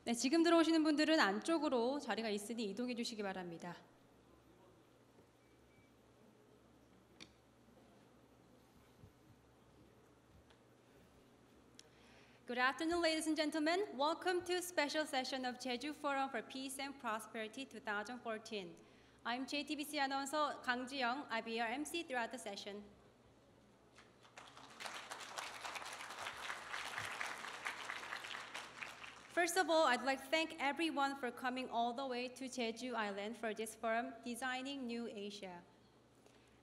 네, 지금 들어오시는 분들은 안쪽으로 자리가 있으니 이동해 주시기 바랍니다. Good afternoon, ladies and gentlemen. Welcome to a special session of Jeju Forum for Peace and Prosperity 2014. I'm JTBC announcer Kang Ji-young. I'll be your MC throughout the session. First of all, I'd like to thank everyone for coming all the way to Jeju Island for this forum, Designing New Asia.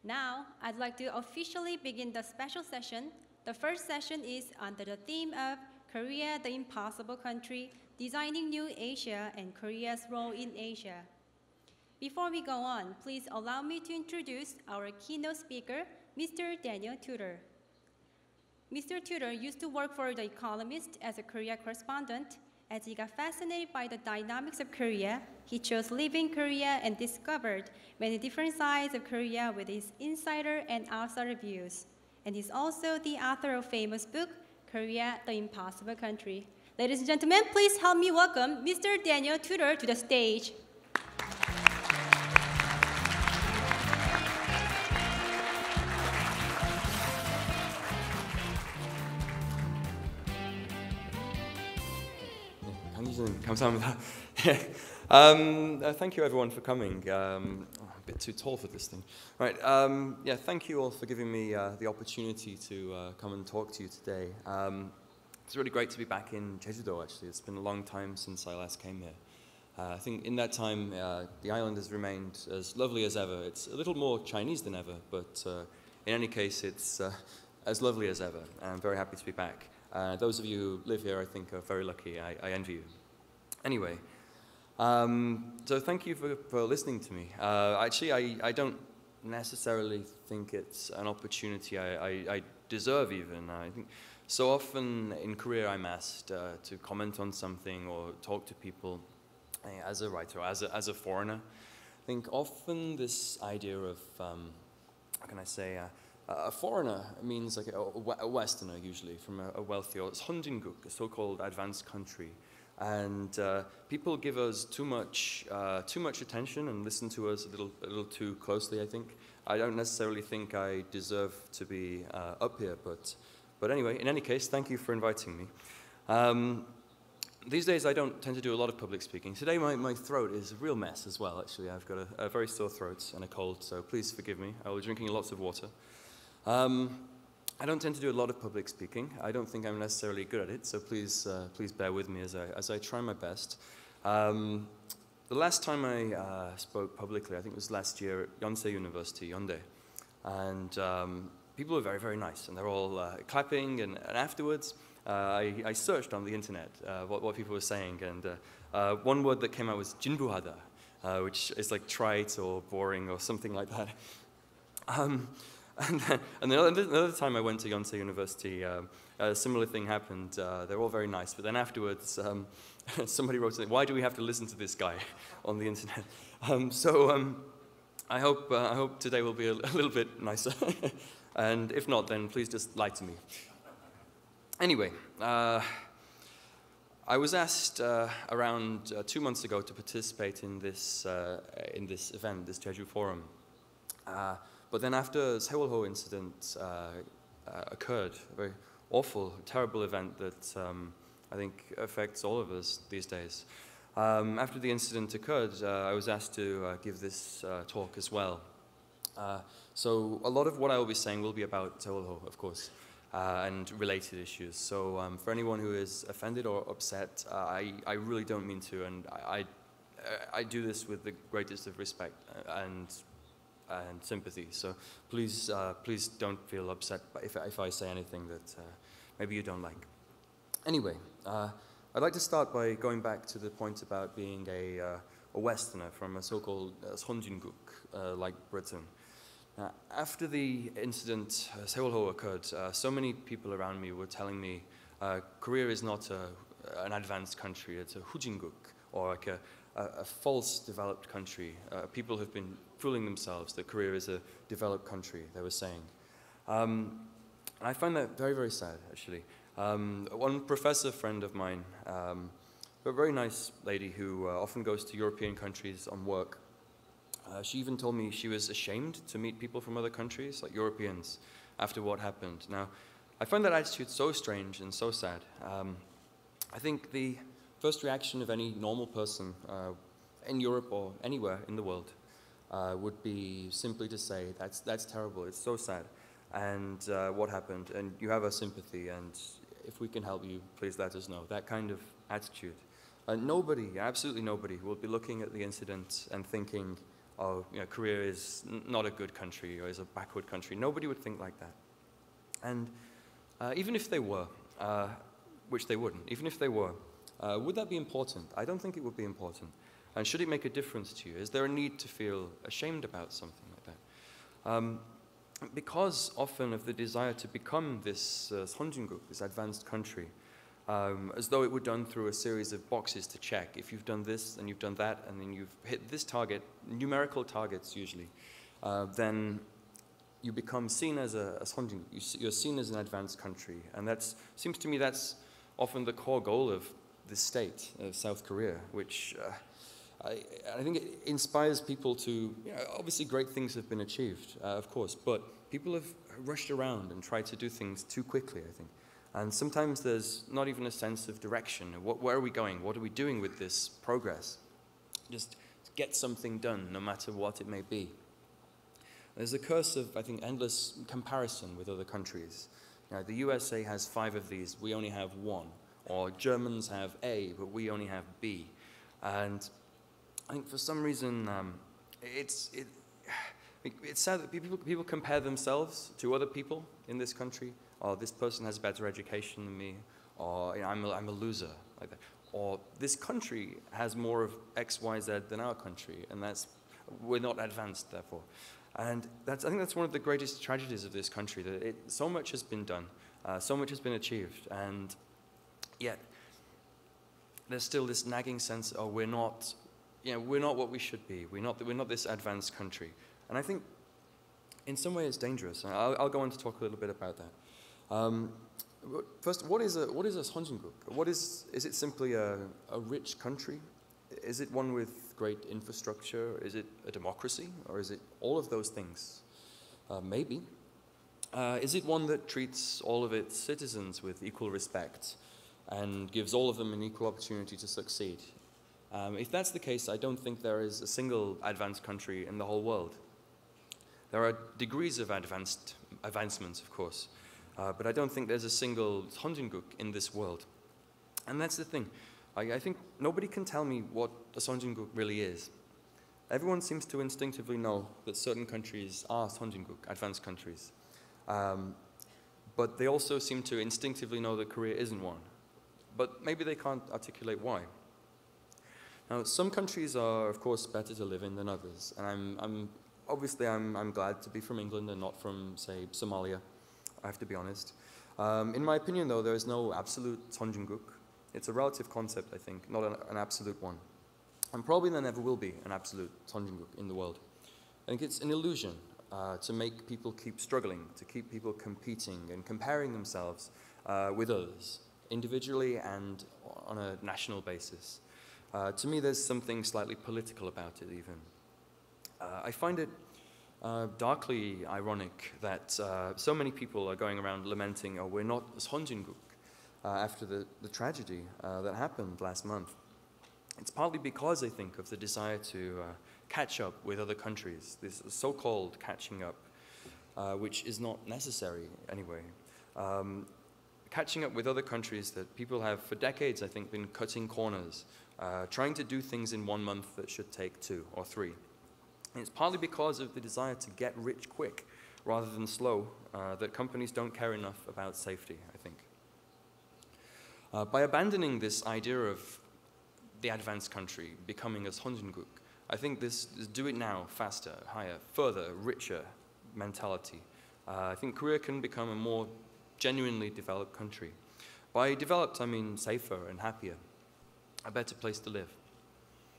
Now, I'd like to officially begin the special session. The first session is under the theme of Korea, the Impossible Country, Designing New Asia and Korea's Role in Asia. Before we go on, please allow me to introduce our keynote speaker, Mr. Daniel Tudor. Mr. Tudor used to work for The Economist as a Korea correspondent. As he got fascinated by the dynamics of Korea, he chose living in Korea and discovered many different sides of Korea with his insider and outsider views. And he's also the author of famous book, Korea, the Impossible Country. Ladies and gentlemen, please help me welcome Mr. Daniel Tudor to the stage. 감사합니다. Thank you everyone for coming. A bit too tall for this thing. Right. Yeah. Thank you all for giving me the opportunity to come and talk to you today. It's really great to be back in Jeju-do. Actually, it's been a long time since I last came here. I think in that time the island has remained as lovely as ever. It's a little more Chinese than ever, but in any case, it's as lovely as ever. And I'm very happy to be back. Those of you who live here, I think, are very lucky. I envy you. Anyway, so thank you for listening to me. Actually, I don't necessarily think it's an opportunity I deserve even. I think so often in Korea I'm asked to comment on something or talk to people as a writer, as a foreigner. I think often this idea of, how can I say, a foreigner means like a Westerner usually from a wealthy or 선진국, a so-called advanced country. And people give us too much attention and listen to us a little too closely, I think. I don't necessarily think I deserve to be up here, but anyway, in any case, thank you for inviting me. These days I don't tend to do a lot of public speaking. Today my throat is a real mess as well, actually. I've got a very sore throat and a cold, so please forgive me. I will be drinking lots of water. I don't tend to do a lot of public speaking. I don't think I'm necessarily good at it, so please bear with me as I try my best. The last time I spoke publicly, I think it was last year at Yonsei University, Yonde, and people were very, very nice, and they're all clapping, and afterwards I searched on the internet what people were saying, and one word that came out was 진부하다, which is like trite or boring or something like that. And then another time I went to Yonsei University, a similar thing happened. They're all very nice, but then afterwards, somebody wrote something, why do we have to listen to this guy on the internet? I hope today will be a little bit nicer. And if not, then please just lie to me. Anyway, I was asked around 2 months ago to participate in this event, this Jeju Forum. But then after Seoul incident occurred, a very awful, terrible event that I think affects all of us these days. After the incident occurred, I was asked to give this talk as well. So a lot of what I will be saying will be about Seoul, of course, and related issues. So for anyone who is offended or upset, I really don't mean to, and I do this with the greatest of respect and sympathy. So please don't feel upset if I say anything that maybe you don't like. Anyway, I'd like to start by going back to the point about being a Westerner from a so-called 선진국 like Britain. After the incident, Seoul occurred, so many people around me were telling me Korea is not an advanced country, it's a 후진국, or like a false developed country. People have been fooling themselves that Korea is a developed country, they were saying. And I find that very, very sad, actually. One professor friend of mine a very nice lady who often goes to European countries on work. She even told me she was ashamed to meet people from other countries, like Europeans, after what happened. Now, I find that attitude so strange and so sad. I think the first reaction of any normal person in Europe or anywhere in the world would be simply to say, that's terrible, it's so sad, and what happened, and you have our sympathy, and if we can help you, please let us know. That kind of attitude. Nobody, absolutely nobody, will be looking at the incident and thinking, oh, Korea is not a good country or is a backward country. Nobody would think like that. And even if they were, which they wouldn't, even if they were, would that be important? I don't think it would be important. And should it make a difference to you? Is there a need to feel ashamed about something like that? Because often of the desire to become this 선진국, this advanced country, as though it were done through a series of boxes to check. If you've done this, and you've done that, and then you've hit this target, numerical targets usually, then you become seen as a 선진국. You're seen as an advanced country. And that seems to me that's often the core goal of this state of South Korea, which I think it inspires people to, obviously great things have been achieved, of course, but people have rushed around and tried to do things too quickly, I think. And sometimes there's not even a sense of direction. Where are we going? What are we doing with this progress? Just get something done, no matter what it may be. There's a curse of, I think, endless comparison with other countries. The USA has 5 of these, we only have 1. Or Germans have A, but we only have B. And I think for some reason, it's sad that people compare themselves to other people in this country. Or this person has better education than me, or I'm a loser, like that. Or this country has more of X, Y, Z than our country, and we're not advanced, therefore. And I think that's one of the greatest tragedies of this country, that so much has been done, so much has been achieved, and yet there's still this nagging sense, oh, we're not what we should be. We're not this advanced country. And I think in some way it's dangerous. I'll go on to talk a little bit about that. First, what is a 선진국? Is it simply a rich country? Is it one with great infrastructure? Is it a democracy? Or is it all of those things? Maybe. Is it one that treats all of its citizens with equal respect and gives all of them an equal opportunity to succeed? If that's the case, I don't think there is a single advanced country in the whole world. There are degrees of advancements, of course. But I don't think there's a single 선진국 in this world. And that's the thing. I think nobody can tell me what a 선진국 really is. Everyone seems to instinctively know that certain countries are 선진국, advanced countries. But they also seem to instinctively know that Korea isn't one. But maybe they can't articulate why. Now, some countries are, of course, better to live in than others. And I'm glad to be from England and not from, say, Somalia. I have to be honest. In my opinion, though, there is no absolute 선진국. It's a relative concept, I think, not an absolute one. And probably there never will be an absolute 선진국 in the world. I think it's an illusion to make people keep struggling, to keep people competing and comparing themselves with others, individually and on a national basis. To me, there's something slightly political about it, even. I find it darkly ironic that so many people are going around lamenting, oh, we're not 선진국, after the tragedy that happened last month. It's partly because, I think, of the desire to catch up with other countries, this so-called catching up, which is not necessary anyway. Catching up with other countries that people have for decades, I think, been cutting corners, trying to do things in 1 month that should take 2 or 3. And it's partly because of the desire to get rich quick rather than slow that companies don't care enough about safety, I think. By abandoning this idea of the advanced country becoming a 선진국, I think this is do it now, faster, higher, further, richer mentality. I think Korea can become a more genuinely developed country. By developed, I mean safer and happier, a better place to live.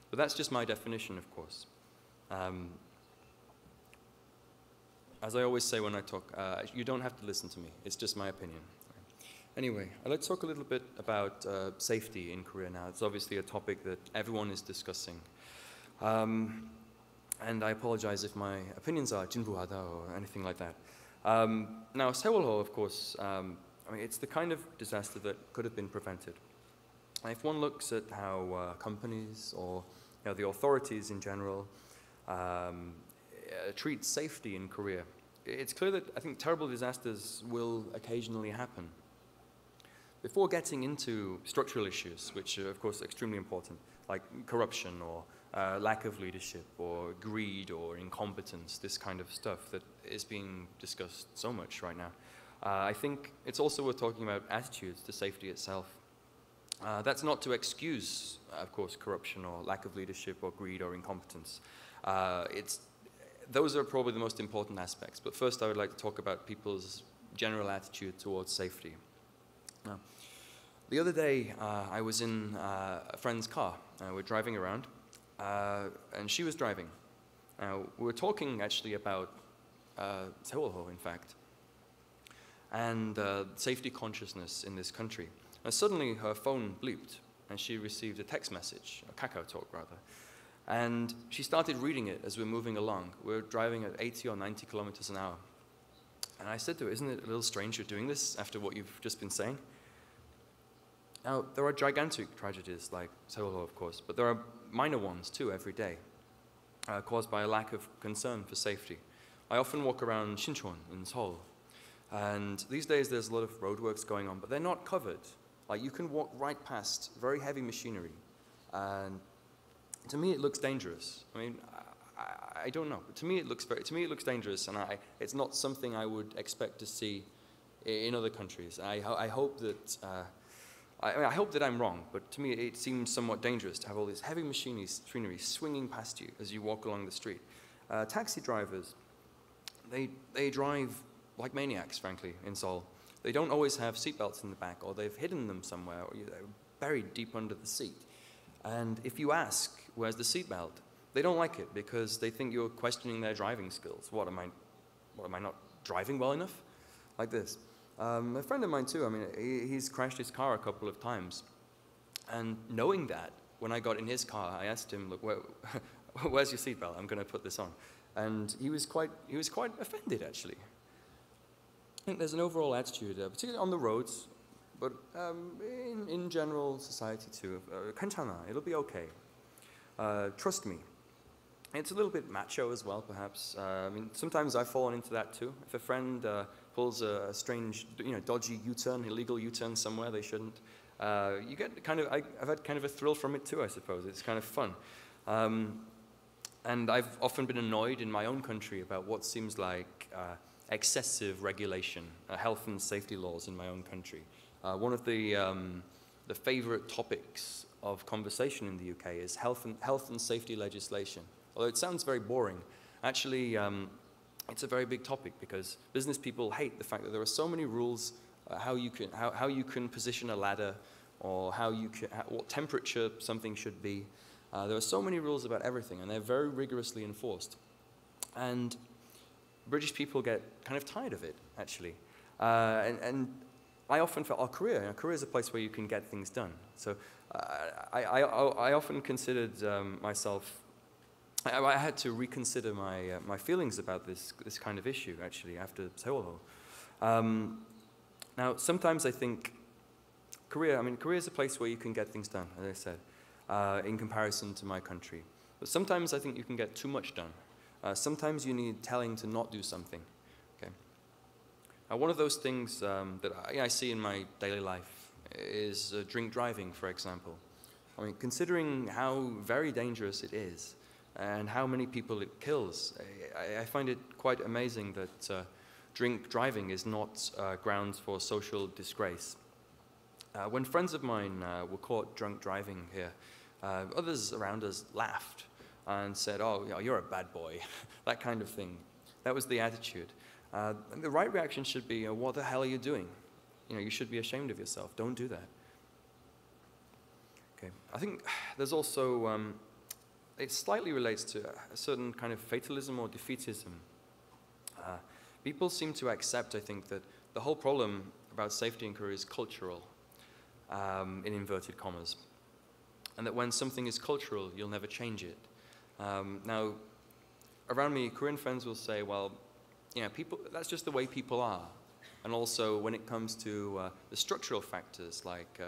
But that's just my definition, of course. As I always say when I talk, you don't have to listen to me. It's just my opinion. Anyway, I'd like to talk a little bit about safety in Korea now. It's obviously a topic that everyone is discussing. And I apologize if my opinions are 진부하다 or anything like that. Now, Sewol-ho, of course, I mean, it's the kind of disaster that could have been prevented. If one looks at how companies or the authorities in general treat safety in Korea, it's clear that I think terrible disasters will occasionally happen. Before getting into structural issues, which are of course extremely important, like corruption or lack of leadership or greed or incompetence, this kind of stuff that is being discussed so much right now, I think it's also worth talking about attitudes to safety itself. That's not to excuse, of course, corruption or lack of leadership or greed or incompetence. Those are probably the most important aspects. But first I would like to talk about people's general attitude towards safety. Now, the other day I was in a friend's car. We're driving around and she was driving. Now, we were talking actually about Sewol-ho, in fact, and safety consciousness in this country. And suddenly her phone bleeped and she received a text message, a Kakao Talk rather. And she started reading it as we're moving along. We're driving at 80 or 90 kilometers an hour. And I said to her, isn't it a little strange you're doing this after what you've just been saying? Now, there are gigantic tragedies like Sewol-ho, of course, but there are minor ones too every day, caused by a lack of concern for safety. I often walk around Sinchon in Seoul, and these days there's a lot of roadworks going on, but they're not covered. Like, you can walk right past very heavy machinery, and to me it looks dangerous. I mean, I don't know, but to me it looks dangerous, and it's not something I would expect to see in other countries. I hope that I hope that I'm wrong, but to me it seems somewhat dangerous to have all this heavy machinery swinging past you as you walk along the street. Taxi drivers, they drive like maniacs, frankly, in Seoul. They don't always have seatbelts in the back, or they've hidden them somewhere, or they're buried deep under the seat. And if you ask, where's the seatbelt? They don't like it because they think you're questioning their driving skills. What, am I not driving well enough? Like this. A friend of mine too, I mean, he's crashed his car a couple of times. And knowing that, when I got in his car, I asked him, look, where's your seatbelt? I'm going to put this on. And he was quite offended, actually. I think there's an overall attitude, particularly on the roads, but in general society too. 괜찮아, it'll be okay. Trust me. It's a little bit macho as well, perhaps. I mean, sometimes I've fallen into that too. If a friend pulls a strange, dodgy U-turn, illegal U-turn somewhere they shouldn't, you get kind of, I've had kind of a thrill from it too, I suppose. It's kind of fun. And I've often been annoyed in my own country about what seems like excessive regulation, health and safety laws in my own country. One of the favorite topics of conversation in the UK is health and safety legislation. Although it sounds very boring, actually it's a very big topic because business people hate the fact that there are so many rules how you can position a ladder, or what temperature something should be. There are so many rules about everything, and they're very rigorously enforced. And British people get kind of tired of it, actually. And I often felt, Korea is a place where you can get things done. So I often considered myself, I had to reconsider my feelings about this kind of issue, actually, after Sewol-ho. Now, sometimes I think Korea is a place where you can get things done, as I said, in comparison to my country. But sometimes I think you can get too much done. Sometimes you need telling to not do something. Okay. Now, one of those things that I see in my daily life is drink driving, for example. I mean, considering how very dangerous it is and how many people it kills, I find it quite amazing that drink driving is not grounds for social disgrace. When friends of mine were caught drunk driving here, others around us laughed and said, oh, you're a bad boy, that kind of thing. That was the attitude. The right reaction should be, what the hell are you doing? You should be ashamed of yourself. Don't do that. Okay. I think there's also, it slightly relates to a certain kind of fatalism or defeatism. People seem to accept, I think, that the whole problem about safety in Korea is cultural, in inverted commas. And that when something is cultural, you'll never change it. Now, around me, Korean friends will say, well, that's just the way people are. And also, when it comes to the structural factors like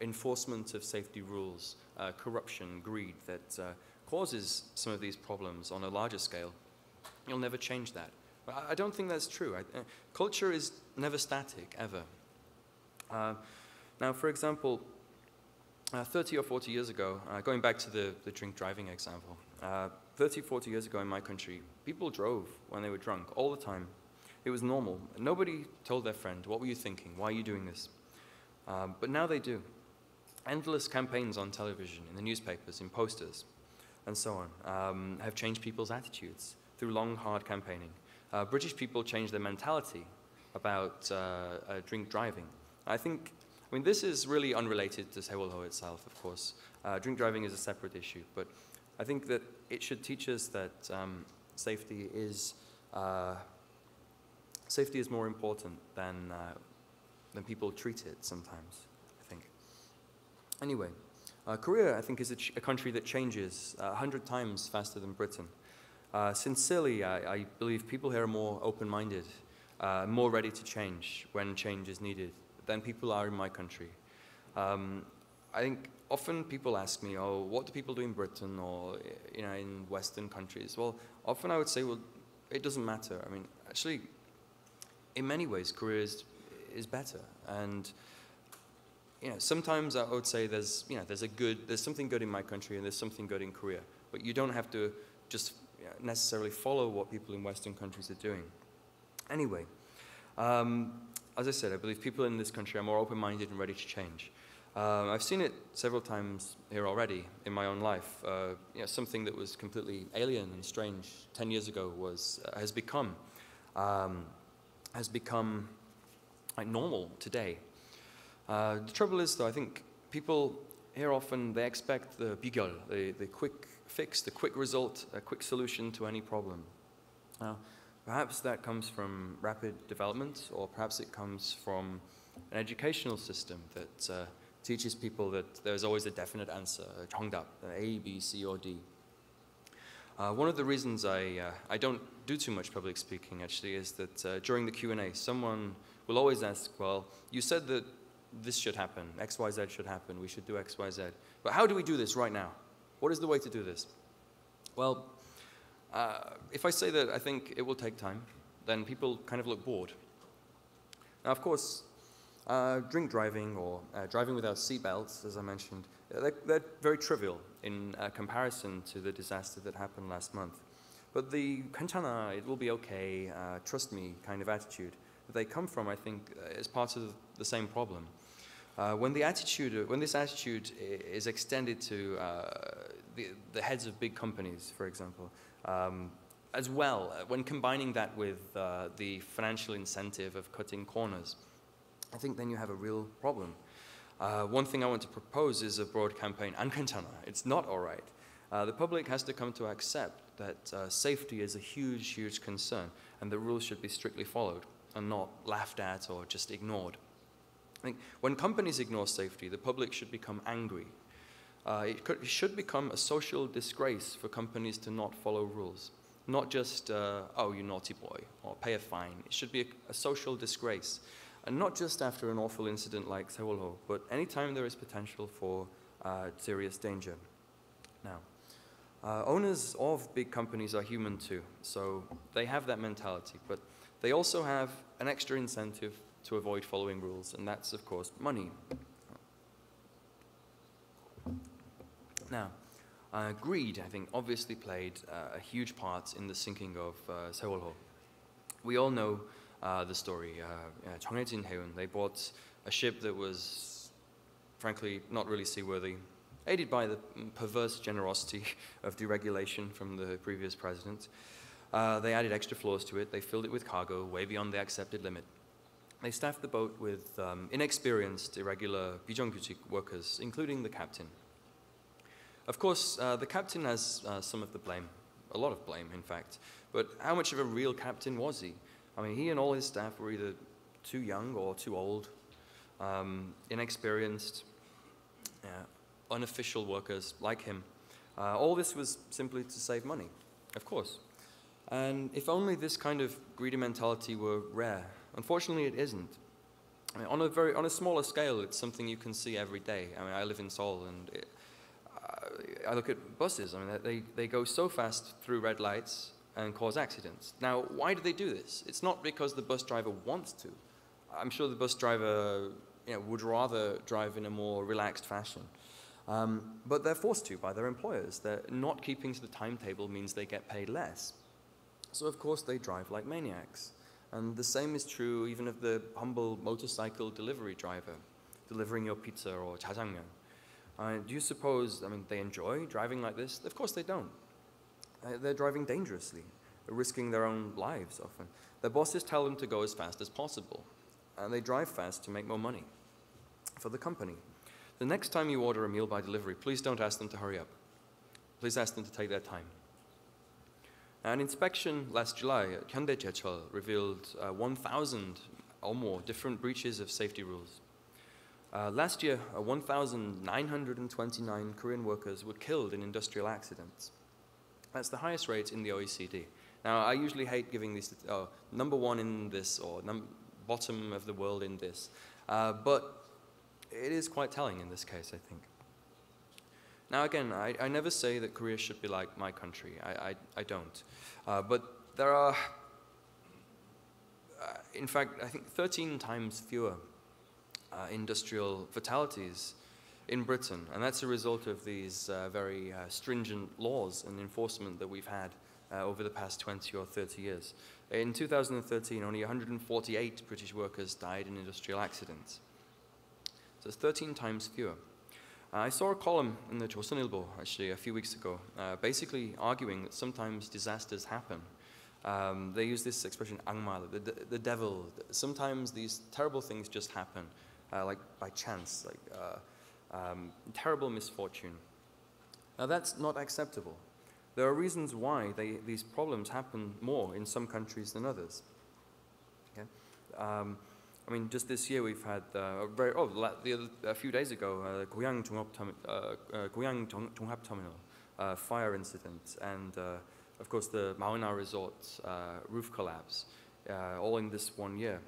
enforcement of safety rules, corruption, greed, that causes some of these problems on a larger scale, you'll never change that. But I don't think that's true. Culture is never static, ever. Now, for example, 30 or 40 years ago, going back to the drink driving example, 30, 40 years ago in my country, people drove when they were drunk all the time. It was normal. Nobody told their friend, what were you thinking? Why are you doing this? But now they do. Endless campaigns on television, in the newspapers, in posters, and so on, have changed people's attitudes through long, hard campaigning. British people changed their mentality about drink driving. I mean, this is really unrelated to Seoul itself, of course. Drink driving is a separate issue, but I think that it should teach us that safety is more important than people treat it sometimes, I think. Anyway, Korea, I think, is a country that changes 100 times faster than Britain. Sincerely, I believe people here are more open-minded, more ready to change when change is needed than people are in my country. I think often people ask me, oh, what do people do in Britain or in Western countries? Well, often I would say, well, it doesn't matter. I mean, actually, in many ways, Korea is better. And sometimes I would say there's something good in my country and there's something good in Korea. But you don't have to just necessarily follow what people in Western countries are doing. Anyway, as I said, I believe people in this country are more open-minded and ready to change. I've seen it several times here already in my own life. Something that was completely alien and strange 10 years ago has become like normal today. The trouble is, though, I think people here often they expect the bigyol, the quick fix, the quick result, a quick solution to any problem. Perhaps that comes from rapid development, or perhaps it comes from an educational system that teaches people that there's always a definite answer, a 정답, A, B, C, or D. One of the reasons I don't do too much public speaking, actually, is that during the Q&A, someone will always ask, well, you said that this should happen, X, Y, Z should happen, we should do X, Y, Z. But how do we do this right now? What is the way to do this? Well, if I say that I think it will take time, then people kind of look bored. Now, of course, drink driving or driving without seatbelts, as I mentioned, they're very trivial in comparison to the disaster that happened last month. But the 괜찮아, it will be okay, trust me kind of attitude that they come from, I think, is part of the same problem. When this attitude is extended to the heads of big companies, for example, as well, when combining that with the financial incentive of cutting corners, I think then you have a real problem. One thing I want to propose is a broad campaign, 안 괜찮아, it's not all right. The public has to come to accept that safety is a huge, huge concern, and the rules should be strictly followed and not laughed at or just ignored. I think when companies ignore safety, the public should become angry. It should become a social disgrace for companies to not follow rules. Not just, oh, you naughty boy, or pay a fine. It should be a social disgrace. And not just after an awful incident like Seoul, but anytime there is potential for serious danger. Now, owners of big companies are human too, so they have that mentality, but they also have an extra incentive to avoid following rules, and that's, of course, money. Now, greed, I think, obviously played a huge part in the sinking of Seoul. We all know the story. 정해진 해운, they bought a ship that was, frankly, not really seaworthy, aided by the perverse generosity of deregulation from the previous president. They added extra floors to it. They filled it with cargo way beyond the accepted limit. They staffed the boat with inexperienced, irregular 비정규직 workers, including the captain. Of course, the captain has some of the blame, a lot of blame, in fact. But how much of a real captain was he? I mean, he and all his staff were either too young or too old, inexperienced, unofficial workers like him. All this was simply to save money, of course. And if only this kind of greedy mentality were rare. Unfortunately, it isn't. I mean, on a smaller scale, it's something you can see every day. I mean, I live in Seoul, and I look at buses. I mean, they go so fast through red lights and cause accidents. Now, why do they do this? It's not because the bus driver wants to. I'm sure the bus driver, would rather drive in a more relaxed fashion. But they're forced to by their employers. Not keeping to the timetable means they get paid less. So, of course, they drive like maniacs. And the same is true even of the humble motorcycle delivery driver, delivering your pizza or jjajangmyeon. Do you suppose, they enjoy driving like this? Of course they don't. They're driving dangerously, risking their own lives often. Their bosses tell them to go as fast as possible, and they drive fast to make more money for the company. The next time you order a meal by delivery, please don't ask them to hurry up. Please ask them to take their time. An inspection last July at Hyundai Jecheol revealed 1,000 or more different breaches of safety rules. Last year, 1,929 Korean workers were killed in industrial accidents. That's the highest rate in the OECD. Now, I usually hate giving these, number one in this or bottom of the world in this, but it is quite telling in this case, I think. Now, again, I never say that Korea should be like my country. I don't. But there are, in fact, I think 13 times fewer industrial fatalities in Britain. And that's a result of these very stringent laws and enforcement that we've had over the past 20 or 30 years. In 2013, only 148 British workers died in industrial accidents. So it's 13 times fewer. I saw a column in the Joseonilbo actually a few weeks ago, basically arguing that sometimes disasters happen. They use this expression, angma, the devil. Sometimes these terrible things just happen, like by chance, like terrible misfortune. Now that's not acceptable. There are reasons why these problems happen more in some countries than others. Okay? Just this year we've had a few days ago, Goyang Jonghap Terminal fire incident, and of course the Mauna Resort roof collapse, all in this one year.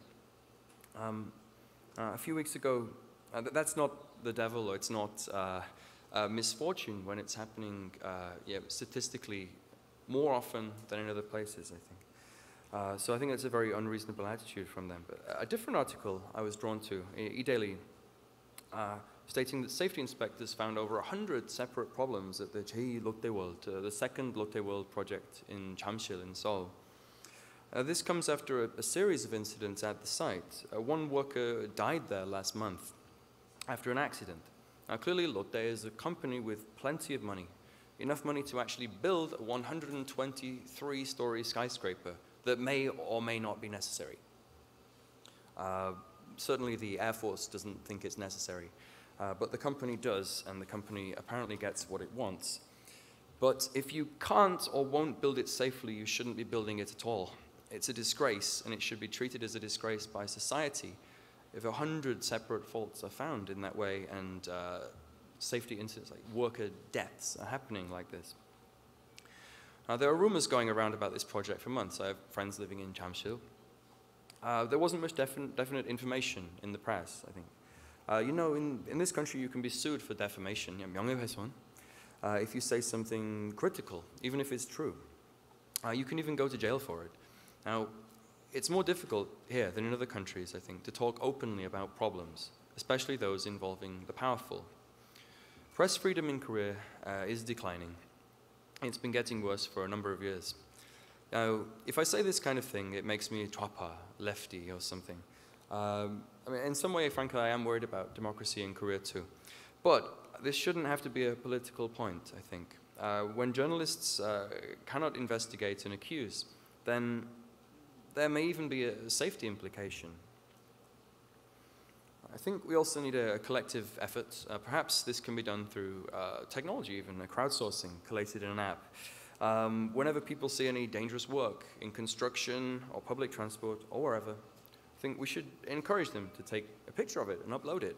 A few weeks ago, that's not the devil, or it's not misfortune when it's happening statistically more often than in other places, I think. So I think that's a very unreasonable attitude from them. But a different article I was drawn to, eDaily, stating that safety inspectors found over 100 separate problems at the 제2롯데월드, the second Lotte World project in Jamsil in Seoul. This comes after a series of incidents at the site. One worker died there last month after an accident. Now clearly Lotte is a company with plenty of money, enough money to actually build a 123-story skyscraper that may or may not be necessary. Certainly the Air Force doesn't think it's necessary, but the company does, and the company apparently gets what it wants. But if you can't or won't build it safely, you shouldn't be building it at all. It's a disgrace, and it should be treated as a disgrace by society if 100 separate faults are found in that way, and safety incidents like worker deaths are happening like this. There are rumors going around about this project for months. I have friends living in Jamsil. There wasn't much definite information in the press, I think. In this country, you can be sued for defamation, 명예훼손, if you say something critical, even if it's true. You can even go to jail for it. Now, it's more difficult here than in other countries, I think, to talk openly about problems, especially those involving the powerful. Press freedom in Korea is declining. It's been getting worse for a number of years. Now, if I say this kind of thing, it makes me 좌파, lefty, or something. In some way, frankly, I am worried about democracy in Korea too. But this shouldn't have to be a political point, I think. When journalists cannot investigate and accuse, then there may even be a safety implication. I think we also need a collective effort. Perhaps this can be done through technology, even a crowdsourcing collated in an app. Whenever people see any dangerous work in construction or public transport or wherever, think we should encourage them to take a picture of it and upload it.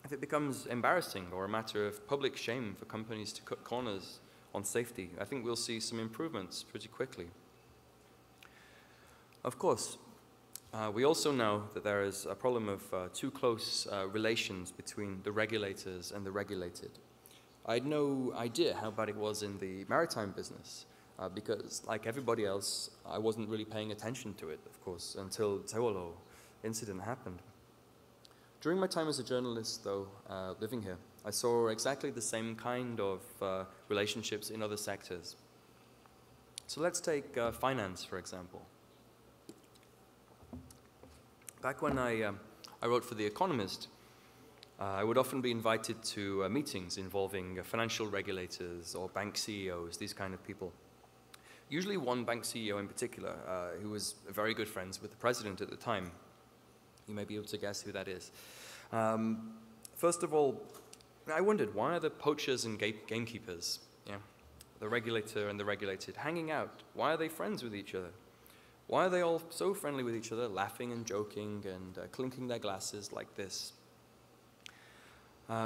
If it becomes embarrassing or a matter of public shame for companies to cut corners on safety, I think we'll see some improvements pretty quickly. Of course, we also know that there is a problem of too close relations between the regulators and the regulated. I had no idea how bad it was in the maritime business because, like everybody else, I wasn't really paying attention to it, of course, until Seoul incident happened. During my time as a journalist, though, living here, I saw exactly the same kind of relationships in other sectors. So let's take finance, for example. Back when I wrote for The Economist, I would often be invited to meetings involving financial regulators or bank CEOs, these kind of people. Usually one bank CEO in particular, who was very good friends with the president at the time. You may be able to guess who that is. First of all, I wondered, why are the poachers and gamekeepers, the regulator and the regulated, hanging out? Why are they friends with each other? Why are they all so friendly with each other, laughing and joking and clinking their glasses like this?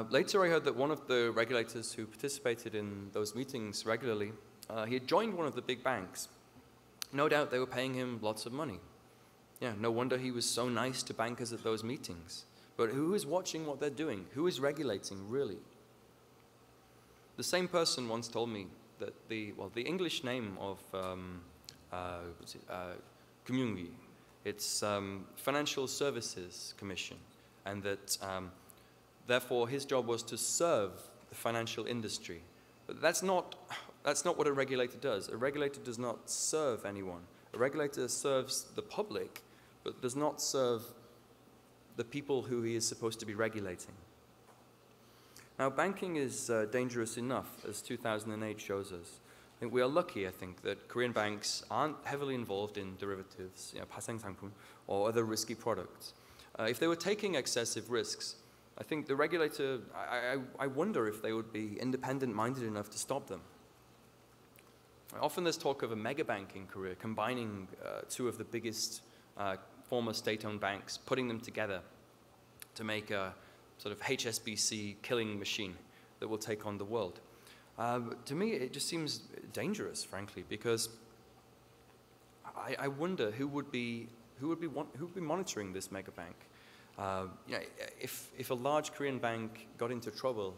Later I heard that one of the regulators who participated in those meetings regularly, he had joined one of the big banks. No doubt they were paying him lots of money. Yeah, no wonder he was so nice to bankers at those meetings. But who is watching what they're doing? Who is regulating, really? The same person once told me that the English name of 금융위, it's Financial Services Commission, and that therefore his job was to serve the financial industry. But that's not what a regulator does. A regulator does not serve anyone. A regulator serves the public, but does not serve the people who he is supposed to be regulating. Now, banking is dangerous enough, as 2008 shows us. I think we are lucky, I think, that Korean banks aren't heavily involved in derivatives, 파생상품, or other risky products. If they were taking excessive risks, I think the regulator, I wonder if they would be independent-minded enough to stop them. Often there's talk of a mega bank in Korea, combining two of the biggest former state-owned banks, putting them together to make a sort of HSBC killing machine that will take on the world. To me, it just seems dangerous, frankly, because I wonder who would be monitoring this mega bank. If a large Korean bank got into trouble,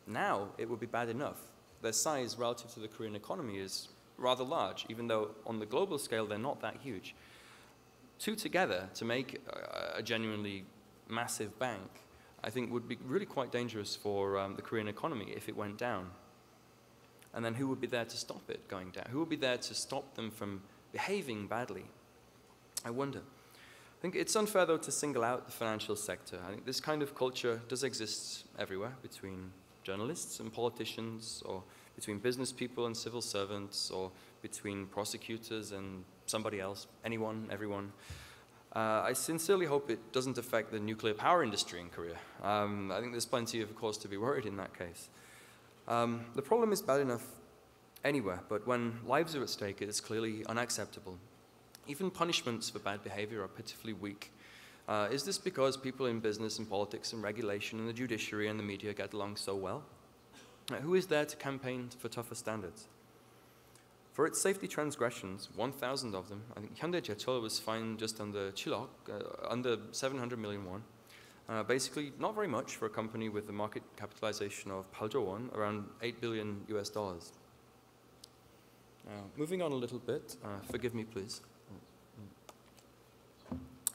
now it would be bad enough. Their size relative to the Korean economy is rather large, even though on the global scale they're not that huge. Two together to make a genuinely massive bank, I think would be really quite dangerous for the Korean economy if it went down. And then who would be there to stop it going down? Who would be there to stop them from behaving badly? I wonder. I think it's unfair, though, to single out the financial sector. I think this kind of culture does exist everywhere, between journalists and politicians, or between business people and civil servants, or between prosecutors and somebody else, anyone, everyone. I sincerely hope it doesn't affect the nuclear power industry in Korea. I think there's plenty, of course, to be worried in that case. The problem is bad enough anywhere, but when lives are at stake, it is clearly unacceptable. Even punishments for bad behavior are pitifully weak. Is this because people in business and politics and regulation and the judiciary and the media get along so well? Who is there to campaign for tougher standards? For its safety transgressions, 1,000 of them, I think Hyundai Jecheol was fined just under 700 million won. Basically, not very much for a company with a market capitalization of 8조 won, around $8 billion US. Moving on a little bit, forgive me, please.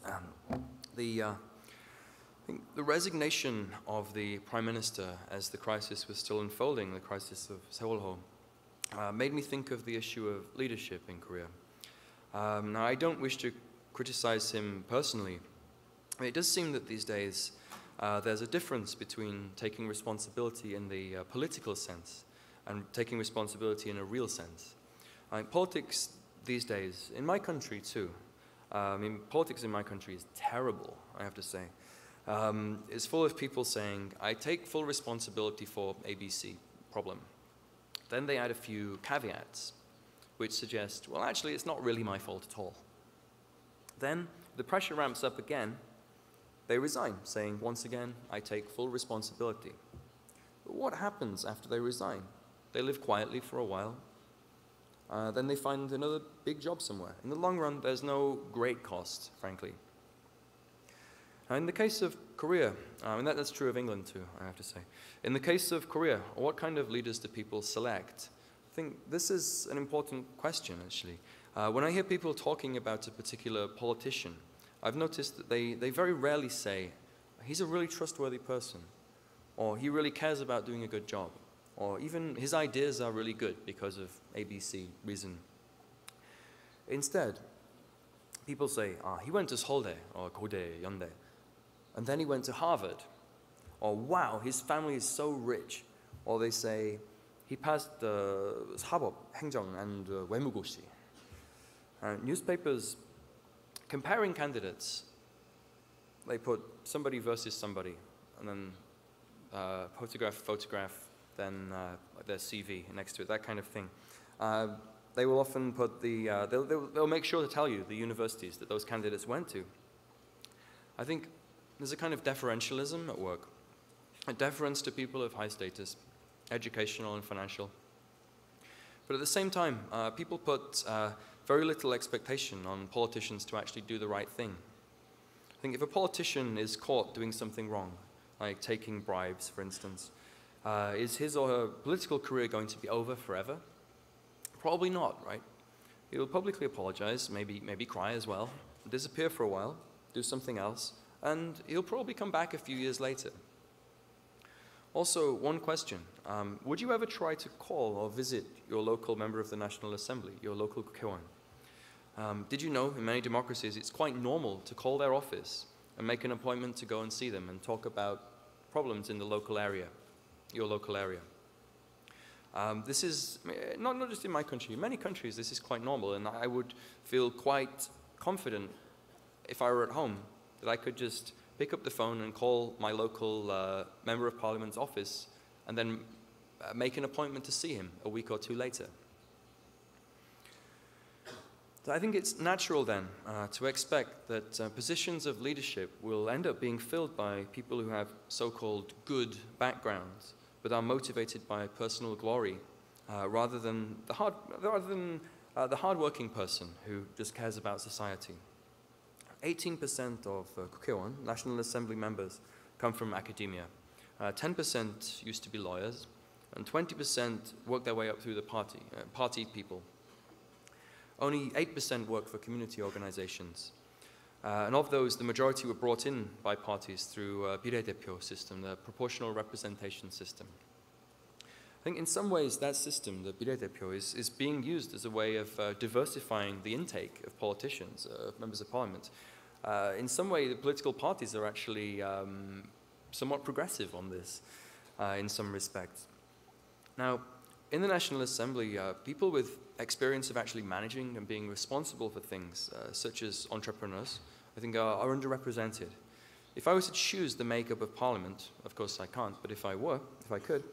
I think the resignation of the Prime Minister as the crisis was still unfolding, the crisis of Seoul, made me think of the issue of leadership in Korea. Now, I don't wish to criticize him personally. It does seem that these days there's a difference between taking responsibility in the political sense and taking responsibility in a real sense. Politics these days, in my country too, politics in my country is terrible, I have to say. It's full of people saying, I take full responsibility for ABC problem. Then they add a few caveats, which suggest, well, actually, it's not really my fault at all. Then, the pressure ramps up again, they resign, saying, once again, I take full responsibility. But what happens after they resign? They live quietly for a while. Then they find another big job somewhere. In the long run, there's no great cost, frankly. Now, in the case of Korea, and that's true of England too, I have to say. In the case of Korea, what kind of leaders do people select? I think this is an important question, actually. When I hear people talking about a particular politician, I've noticed that they very rarely say, he's a really trustworthy person, or he really cares about doing a good job, or even his ideas are really good because of ABC reason. Instead, people say, he went to Seoul대, or Kodae, Yeondae, and then he went to Harvard, or wow, his family is so rich, or they say, he passed the 사법, 행정, and 외무고시. Newspapers, comparing candidates, they put somebody versus somebody, and then photograph, then their CV next to it, that kind of thing. They will often put they'll make sure to tell you the universities that those candidates went to. I think there's a kind of deferentialism at work, a deference to people of high status, educational and financial. But at the same time, people put very little expectation on politicians to actually do the right thing. I think if a politician is caught doing something wrong, like taking bribes, for instance, is his or her political career going to be over forever? Probably not, right? He will publicly apologize, maybe cry as well, disappear for a while, do something else, and he'll probably come back a few years later. Also, one question. Would you ever try to call or visit your local member of the National Assembly, your local 국회의원? Did you know in many democracies it's quite normal to call their office and make an appointment to go and see them and talk about problems in the local area, your local area? This is not just in my country, in many countries this is quite normal, and I would feel quite confident if I were at home that I could just pick up the phone and call my local Member of Parliament's office and then make an appointment to see him a week or two later. So I think it's natural then to expect that positions of leadership will end up being filled by people who have so-called good backgrounds but are motivated by personal glory rather than the hard-working person who just cares about society. 18% of 국회의원, National Assembly members, come from academia. 10% used to be lawyers, and 20% work their way up through the party people. Only 8% work for community organizations. And of those, the majority were brought in by parties through 비례대표 system, the proportional representation system. I think in some ways that system, the 비례대표, is being used as a way of diversifying the intake of politicians, members of parliament. In some way, the political parties are actually somewhat progressive on this in some respects. Now, in the National Assembly, people with experience of actually managing and being responsible for things, such as entrepreneurs, I think are underrepresented. If I was to choose the makeup of Parliament, of course I can't, but if I could,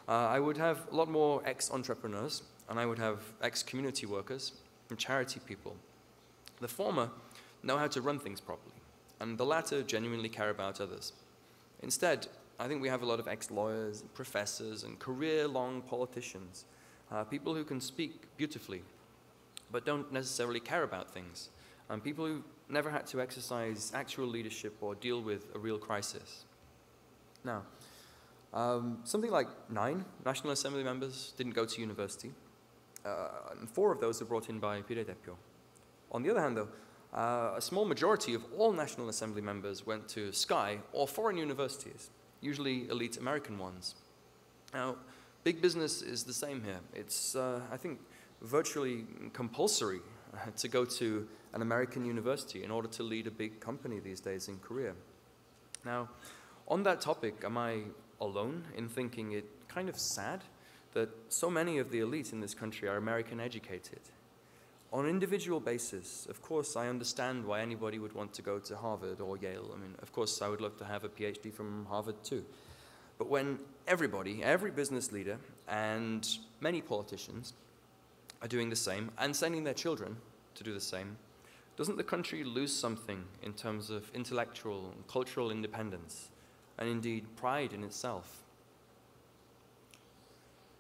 I would have a lot more ex-entrepreneurs, and I would have ex-community workers and charity people. The former know how to run things properly, and the latter genuinely care about others. Instead, I think we have a lot of ex-lawyers, professors, and career-long politicians, people who can speak beautifully, but don't necessarily care about things, and people who never had to exercise actual leadership or deal with a real crisis. Now, something like 9 National Assembly members didn't go to university, and 4 of those were brought in by 비례대표. On the other hand, though, a small majority of all National Assembly members went to Sky or foreign universities, usually elite American ones. Now, big business is the same here. It's, I think, virtually compulsory to go to an American university in order to lead a big company these days in Korea. Now, on that topic, am I alone in thinking it kind of sad that so many of the elite in this country are American educated? On an individual basis, of course, I understand why anybody would want to go to Harvard or Yale. I mean, of course, I would love to have a PhD from Harvard too. But when everybody, every business leader, and many politicians are doing the same and sending their children to do the same, doesn't the country lose something in terms of intellectual and cultural independence, and indeed pride in itself?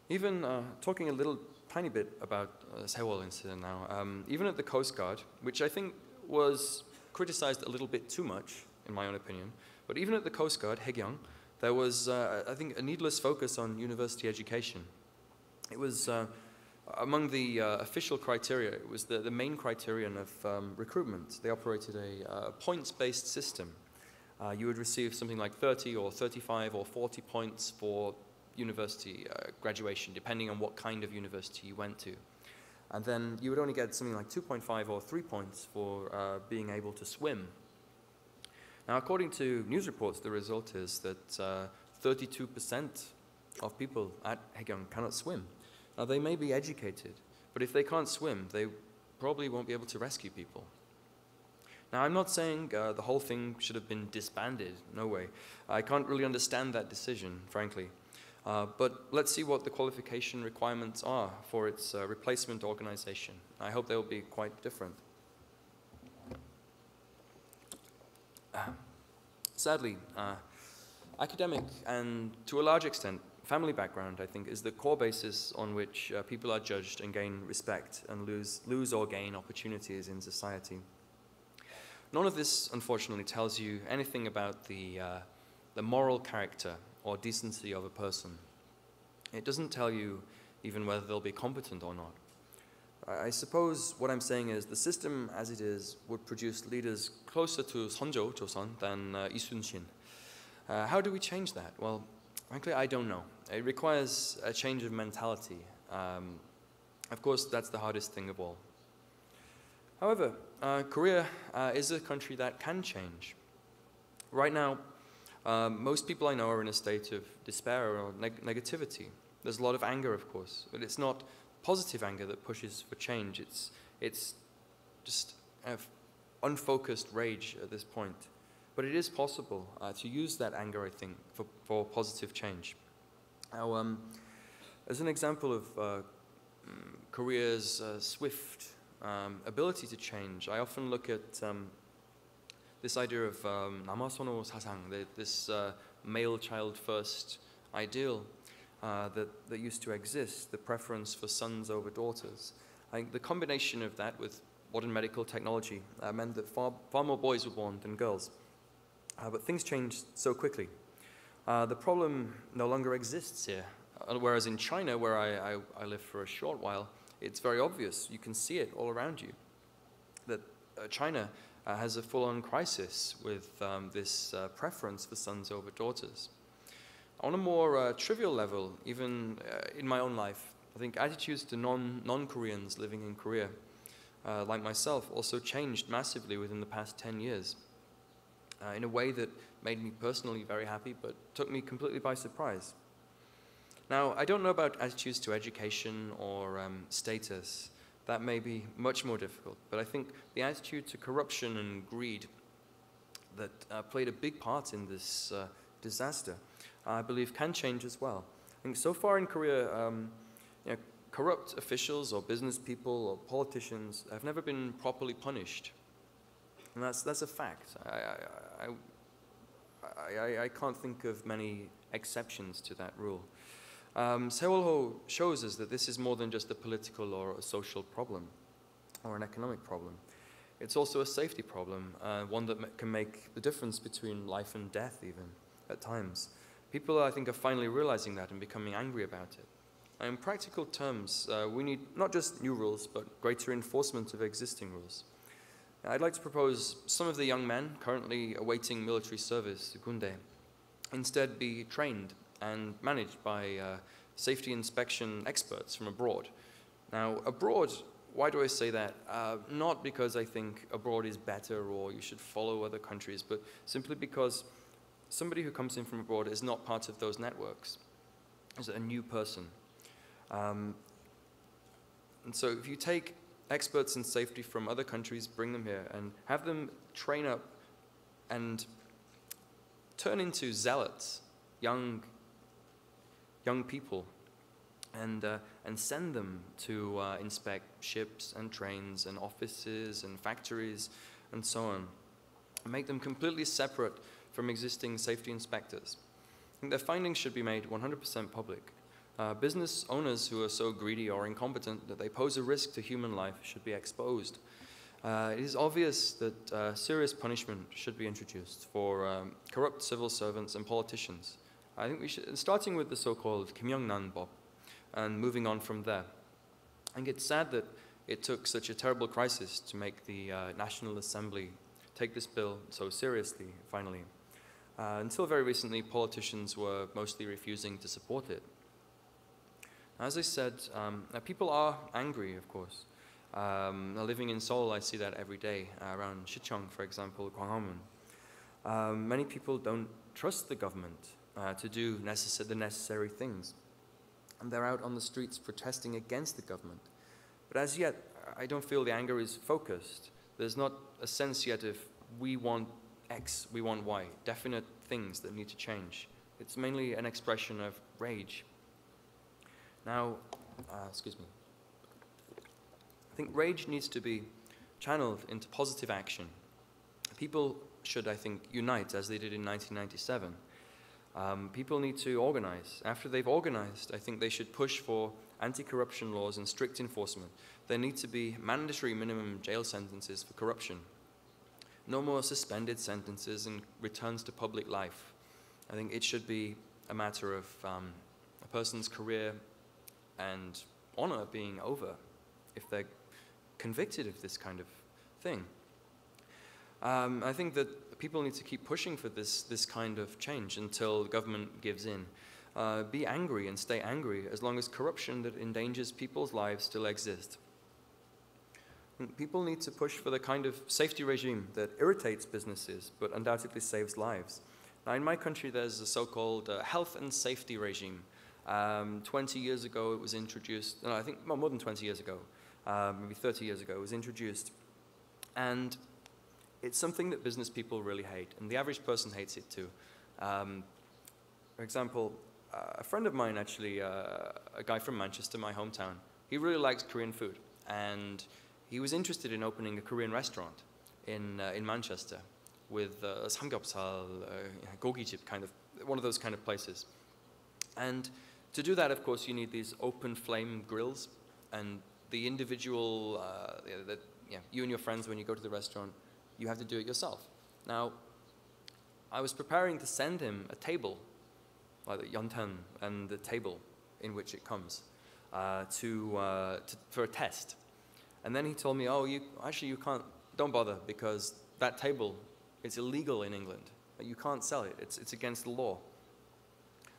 Even talking a little tiny bit about the Sewol incident now, even at the Coast Guard, which I think was criticized a little bit too much, in my own opinion, but even at the Coast Guard, Haegyang, there was, I think, a needless focus on university education. It was, among the official criteria, it was the main criterion of recruitment. They operated a points-based system. You would receive something like 30 or 35 or 40 points for university graduation, depending on what kind of university you went to. And then you would only get something like 2.5 or 3 points for being able to swim. Now, according to news reports, the result is that 32% of people at Haegyang cannot swim. Now, they may be educated, but if they can't swim, they probably won't be able to rescue people. Now, I'm not saying the whole thing should have been disbanded, no way. I can't really understand that decision, frankly. But let's see what the qualification requirements are for its replacement organization. I hope they'll be quite different. Sadly, academic and to a large extent, family background, I think, is the core basis on which people are judged and gain respect and lose or gain opportunities in society. None of this, unfortunately, tells you anything about the moral character or decency of a person. It doesn't tell you even whether they'll be competent or not. I suppose what I'm saying is the system as it is would produce leaders closer to Seonjo Joseon than Lee Sun-shin. How do we change that? Well, frankly, I don't know. It requires a change of mentality. Of course, that's the hardest thing of all. However, Korea is a country that can change. Right now, most people I know are in a state of despair or negativity. There's a lot of anger, of course, but it's not positive anger that pushes for change. It's just unfocused rage at this point. But it is possible to use that anger, I think, for positive change. Now, as an example of Korea's swift ability to change, I often look at this idea of namasono sasang, this male child first ideal that used to exist, the preference for sons over daughters. I think the combination of that with modern medical technology meant that far more boys were born than girls. But things changed so quickly. The problem no longer exists here. Whereas in China, where I lived for a short while, it's very obvious. You can see it all around you. That China has a full-on crisis with this preference for sons over daughters. On a more trivial level, even in my own life, I think attitudes to non-Koreans living in Korea, like myself, also changed massively within the past 10 years in a way that made me personally very happy, but took me completely by surprise. Now, I don't know about attitudes to education or status. That may be much more difficult, but I think the attitude to corruption and greed that played a big part in this disaster, I believe can change as well. I think so far in Korea, corrupt officials or business people or politicians have never been properly punished. And that's a fact. I can't think of many exceptions to that rule. Sewol-ho shows us that this is more than just a political or a social problem or an economic problem. It's also a safety problem, one that can make the difference between life and death even at times. People, I think, are finally realizing that and becoming angry about it. In practical terms, we need not just new rules, but greater enforcement of existing rules. I'd like to propose some of the young men currently awaiting military service, Gundae, instead be trained and managed by safety inspection experts from abroad. Now, abroad, why do I say that? Not because I think abroad is better or you should follow other countries, but simply because somebody who comes in from abroad is not part of those networks, is a new person. And so if you take experts in safety from other countries, bring them here, and have them train up and turn into zealots, young people and send them to inspect ships and trains and offices and factories and so on. Make them completely separate from existing safety inspectors. I think their findings should be made 100% public. Business owners who are so greedy or incompetent that they pose a risk to human life should be exposed. It is obvious that serious punishment should be introduced for corrupt civil servants and politicians. I think we should, starting with the so-called Kim Young-nan Bob, and moving on from there. I think it's sad that it took such a terrible crisis to make the National Assembly take this bill so seriously, finally. Until very recently, politicians were mostly refusing to support it. As I said, people are angry, of course. Living in Seoul, I see that every day, around Sicheong, for example, Gwanghwamun. Many people don't trust the government to do the necessary things. And they're out on the streets protesting against the government. But as yet, I don't feel the anger is focused. There's not a sense yet of we want X, we want Y, definite things that need to change. It's mainly an expression of rage. Now, excuse me. I think rage needs to be channeled into positive action. People should, I think, unite as they did in 1997. People need to organize. After they've organized, I think they should push for anti-corruption laws and strict enforcement. There need to be mandatory minimum jail sentences for corruption. No more suspended sentences and returns to public life. I think it should be a matter of a person's career and honor being over if they're convicted of this kind of thing. I think that people need to keep pushing for this kind of change until the government gives in. Be angry and stay angry as long as corruption that endangers people's lives still exists. People need to push for the kind of safety regime that irritates businesses but undoubtedly saves lives. Now, in my country, there's a so-called health and safety regime. 20 years ago, it was introduced. No, I think more than 20 years ago, maybe 30 years ago, it was introduced. And it's something that business people really hate, and the average person hates it too. For example, a friend of mine, actually, a guy from Manchester, my hometown, he really likes Korean food, and he was interested in opening a Korean restaurant in Manchester with samgyeopsal, gogijip, kind of, one of those kind of places. And to do that, of course, you need these open flame grills, and the individual, you and your friends, when you go to the restaurant, you have to do it yourself. Now, I was preparing to send him a table, like the yontan, and the table in which it comes, for a test. And then he told me, oh, you can't, don't bother, because that table is illegal in England. You can't sell it, it's against the law.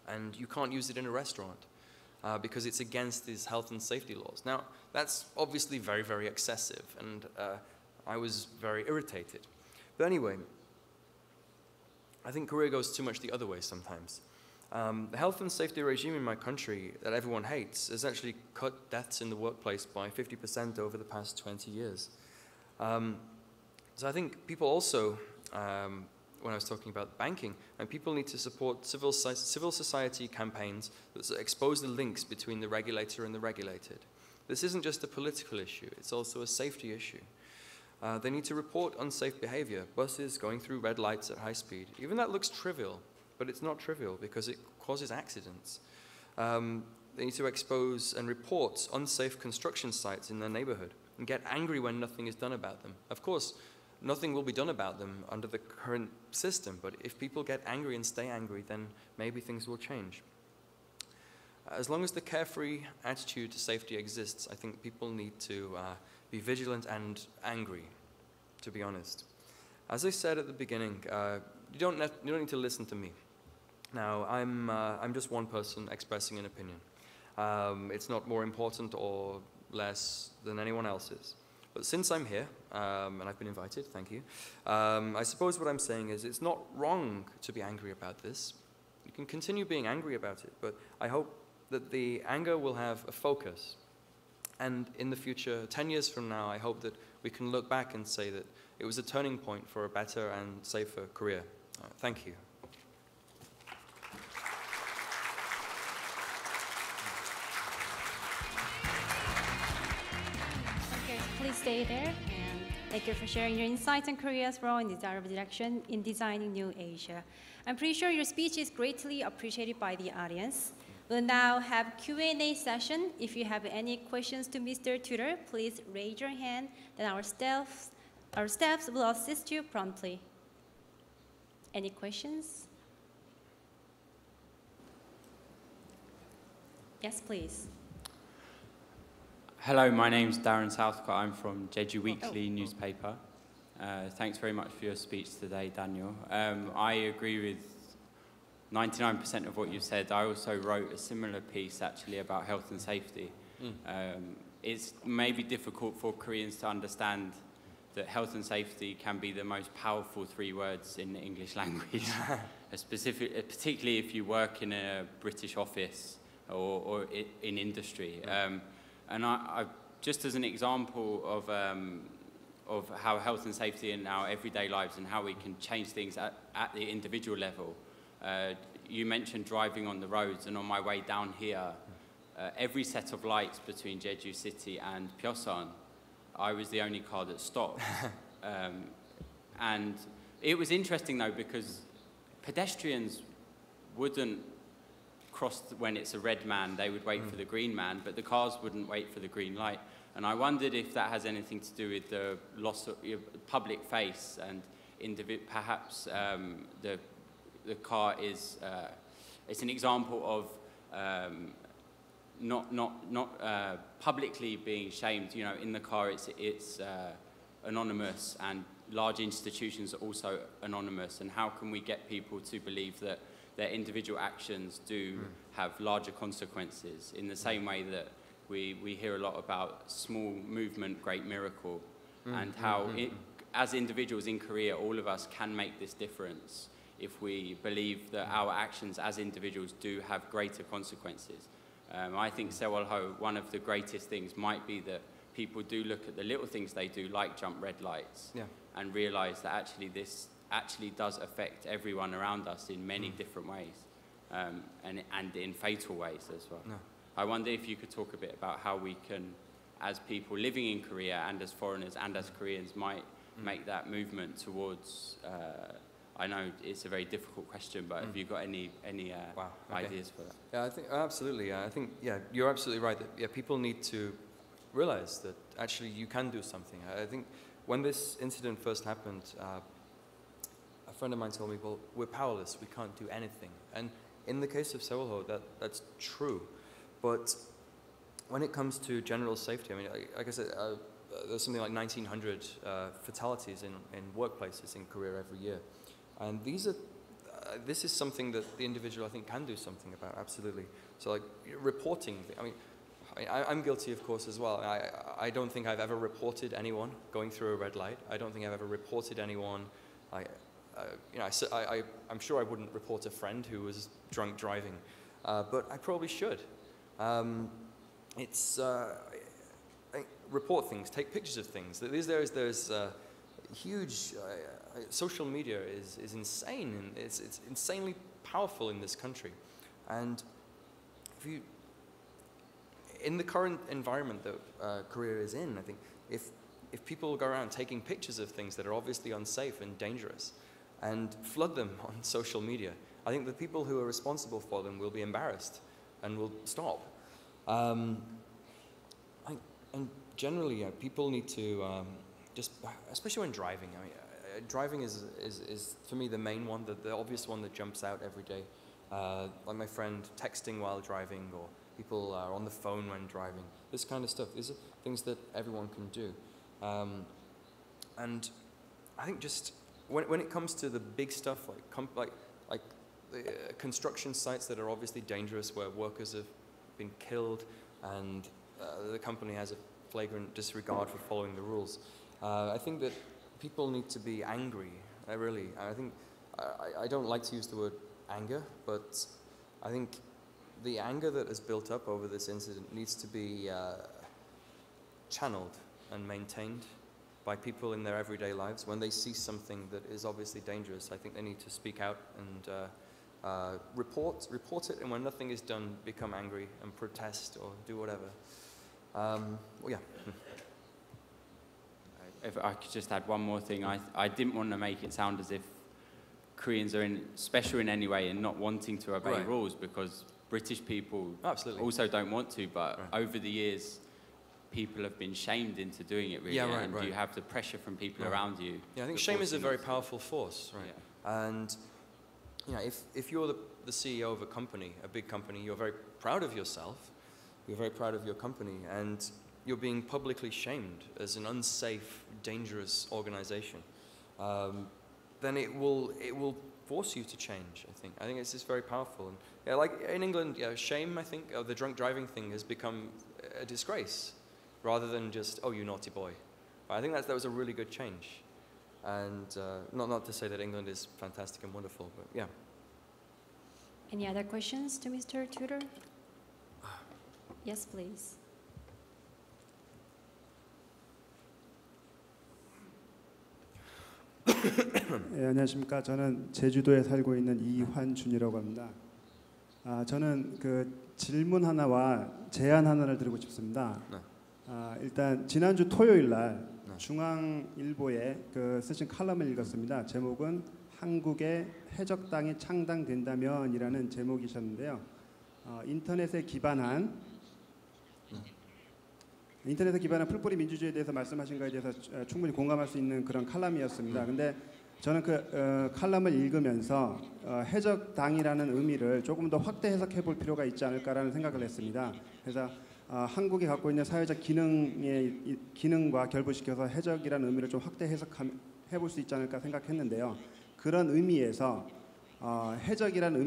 And you can't use it in a restaurant because it's against these health and safety laws. Now, that's obviously very, very excessive, and I was very irritated. But anyway, I think Korea goes too much the other way sometimes. The health and safety regime in my country that everyone hates has actually cut deaths in the workplace by 50% over the past 20 years. So I think people also, when I was talking about banking, and people need to support civil society campaigns that expose the links between the regulator and the regulated. This isn't just a political issue, it's also a safety issue. They need to report unsafe behavior, buses going through red lights at high speed. Even that looks trivial, but it's not trivial because it causes accidents. They need to expose and report unsafe construction sites in their neighborhood and get angry when nothing is done about them. Of course, nothing will be done about them under the current system, but if people get angry and stay angry, then maybe things will change. As long as the carefree attitude to safety exists, I think people need to be vigilant and angry, to be honest. As I said at the beginning, you don't need to listen to me. Now, I'm just one person expressing an opinion. It's not more important or less than anyone else's. But since I'm here, and I've been invited, thank you, I suppose what I'm saying is it's not wrong to be angry about this. You can continue being angry about it, but I hope that the anger will have a focus. And in the future, 10 years from now, I hope that we can look back and say that it was a turning point for a better and safer career. Thank you. please stay there. And thank you for sharing your insights on Korea's role in desirable direction in designing new Asia. I'm pretty sure your speech is greatly appreciated by the audience. We'll now have Q&A session. If you have any questions to Mr. Tutor, please raise your hand, then our staffs will assist you promptly. Any questions? Yes, please. Hello, my name's Darren Southcott. I'm from Jeju Weekly newspaper. Thanks very much for your speech today, Daniel. I agree with 99% of what you said. I also wrote a similar piece, actually, about health and safety. It's maybe difficult for Koreans to understand that health and safety can be the most powerful 3 words in the English language, particularly if you work in a British office or in industry. And I just as an example of how health and safety in our everyday lives and how we can change things at the individual level, you mentioned driving on the roads, and on my way down here, every set of lights between Jeju City and Pyeongseon, I was the only car that stopped. And it was interesting, though, because pedestrians wouldn't cross when it's a red man. They would wait for the green man, but the cars wouldn't wait for the green light. And I wondered if that has anything to do with the loss of public face, and perhaps the car is it's an example of not publicly being shamed. You know, in the car it's anonymous, and large institutions are also anonymous. And how can we get people to believe that their individual actions do have larger consequences, in the same way that we hear a lot about small movement, great miracle, and how as individuals in Korea, all of us can make this difference if we believe that our actions as individuals do have greater consequences. I think Sewol-ho, one of the greatest things might be that people do look at the little things they do, like jump red lights, and realize that actually this actually does affect everyone around us in many different ways, and in fatal ways as well. I wonder if you could talk a bit about how we can, as people living in Korea and as foreigners and as Koreans, might make that movement towards, I know it's a very difficult question, but have you got any ideas for that? Yeah, I think absolutely. I think you're absolutely right. That people need to realize that actually you can do something. I think when this incident first happened, a friend of mine told me, "Well, we're powerless. We can't do anything." And in the case of Sewol-ho, that's true. But when it comes to general safety, I mean, like I said, there's something like 1,900 fatalities in workplaces in Korea every year. And this is something that the individual, I think, can do something about, absolutely. So like reporting, I mean, I'm guilty, of course, as well. I don't think I've ever reported anyone going through a red light. I don't think I've ever reported anyone. I'm sure I wouldn't report a friend who was drunk driving, but I probably should. Report things, take pictures of things. There's huge social media is insane, and it's insanely powerful in this country. And in the current environment that Korea is in, I think if people go around taking pictures of things that are obviously unsafe and dangerous and flood them on social media, I think the people who are responsible for them will be embarrassed and will stop. And generally, people need to just, especially when driving. I mean, driving is for me the main one, the obvious one that jumps out every day. Like my friend texting while driving, or people are on the phone when driving. This kind of stuff. These are things that everyone can do. And I think just when it comes to the big stuff, like the construction sites that are obviously dangerous, where workers have been killed, and the company has a flagrant disregard for following the rules. I think that people need to be angry. I think I don't like to use the word anger, but I think the anger that has built up over this incident needs to be channeled and maintained by people in their everyday lives. When they see something that is obviously dangerous, I think they need to speak out and report it, and when nothing is done, become angry and protest or do whatever. Well, yeah. if I could just add one more thing, I didn't want to make it sound as if Koreans are special in any way and not wanting to obey rules, because British people also don't want to, but over the years, people have been shamed into doing it, really, and you have the pressure from people around you. Yeah, I think shame is a very powerful force, right? Yeah. And you know, if you're the CEO of a company, a big company, you're very proud of yourself, you're very proud of your company, and you're being publicly shamed as an unsafe, dangerous organization, then it will force you to change, I think. I think it's just very powerful. And yeah, like in England, shame, I think, the drunk driving thing has become a disgrace, rather than just, oh, you naughty boy. But I think that was a really good change. And not to say that England is fantastic and wonderful, but yeah. Any other questions to Mr. Tudor? Yes, please. 네, 안녕하십니까. 저는 제주도에 살고 있는 이환준이라고 합니다. 저는 그 질문 하나와 제안 하나를 드리고 싶습니다. 네. 일단 지난주 토요일 날 중앙일보에 그 쓰신 칼럼을 읽었습니다. 제목은 한국의 해적당이 창당된다면이라는 제목이셨는데요. 인터넷에 기반한 풀뿌리 민주주의에 대해서 말씀하신 거에 대해서 충분히 공감할 수 있는 그런 칼럼이었습니다. 근데 저는 그 칼럼을 읽으면서 해적당이라는 의미를 조금 더 확대 해석해 볼 필요가 있지 않을까라는 생각을 했습니다. 그래서 한국이 갖고 있는 사회적 기능과 결부시켜서 해적이라는 의미를 좀 확대 해석해 볼 수 있지 않을까 생각했는데요. 그런 의미에서 해적이라는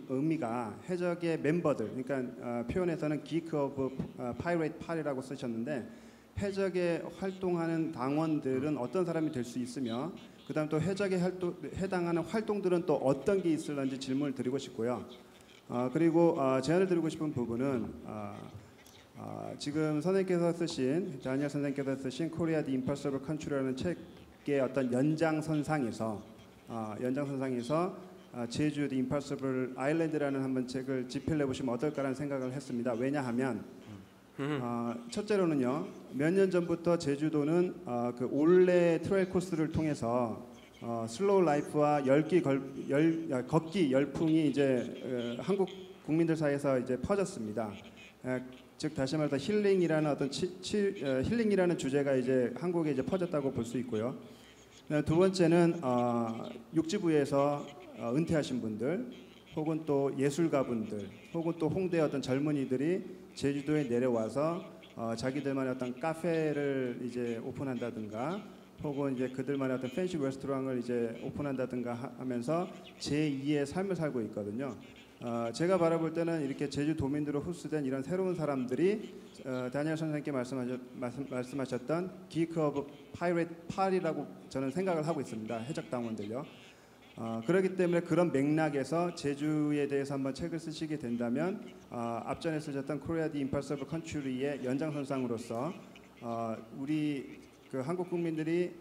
의미가 해적의 멤버들, 그러니까 표현에서는 Geek of Pirate Party라고 쓰셨는데, 해적에 활동하는 당원들은 어떤 사람이 될 수 있으며, 그다음 또 해적에 해당하는 활동들은 또 어떤 게 있을런지 질문을 드리고 싶고요. 그리고 제안을 드리고 싶은 부분은 지금 선생님께서 쓰신 다니엘 선생님께서 쓰신 Korea the Impossible Country라는 책의 어떤 연장선상에서 제주 The Impossible Island라는 한번 책을 집필해 보시면 어떨까라는 생각을 했습니다. 왜냐하면 첫째로는요, 몇 년 전부터 제주도는 그 올레 트레일 코스를 통해서 슬로우 라이프와 걷기 열풍이 이제 한국 국민들 사이에서 이제 퍼졌습니다. 즉 다시 말해서 힐링이라는 어떤 힐링이라는 주제가 이제 한국에 이제 퍼졌다고 볼 수 있고요. 두 번째는 육지부에서 은퇴하신 분들, 혹은 또 예술가분들, 혹은 또 홍대 어떤 젊은이들이 제주도에 내려와서 자기들만의 어떤 카페를 이제 오픈한다든가, 혹은 이제 그들만의 어떤 팬시 레스토랑을 이제 오픈한다든가 하면서 제2의 삶을 살고 있거든요. 제가 바라볼 때는 이렇게 제주도민들로 흡수된 이런 새로운 사람들이 다니엘 선생님께 말씀하셨던 Geek of Pirate Party라고 저는 생각을 하고 있습니다. 해적당원들요. 그렇기 때문에 그런 맥락에서 제주에 대해서 한번 책을 쓰시게 된다면 앞전에 쓰셨던 Korea the Impossible Country의 연장선상으로서 우리 그 한국 국민들에게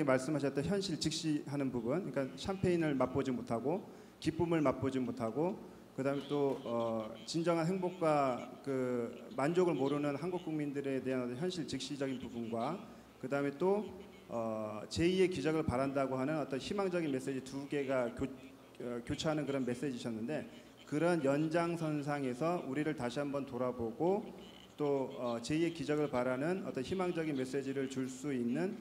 말씀하셨던 현실 직시하는 부분, 그러니까 샴페인을 맛보지 못하고 기쁨을 맛보지 못하고, 그다음에 또 진정한 행복과 그 만족을 모르는 한국 국민들에 대한 현실 직시적인 부분과, 그다음에 또 제2의 기적을 바란다고 하는 어떤 희망적인 메시지 두 개가 교차하는 그런 메시지셨는데, 그런 연장선상에서 우리를 다시 한번 돌아보고 또 제2의 기적을 바라는 어떤 희망적인 메시지를 줄 수 있는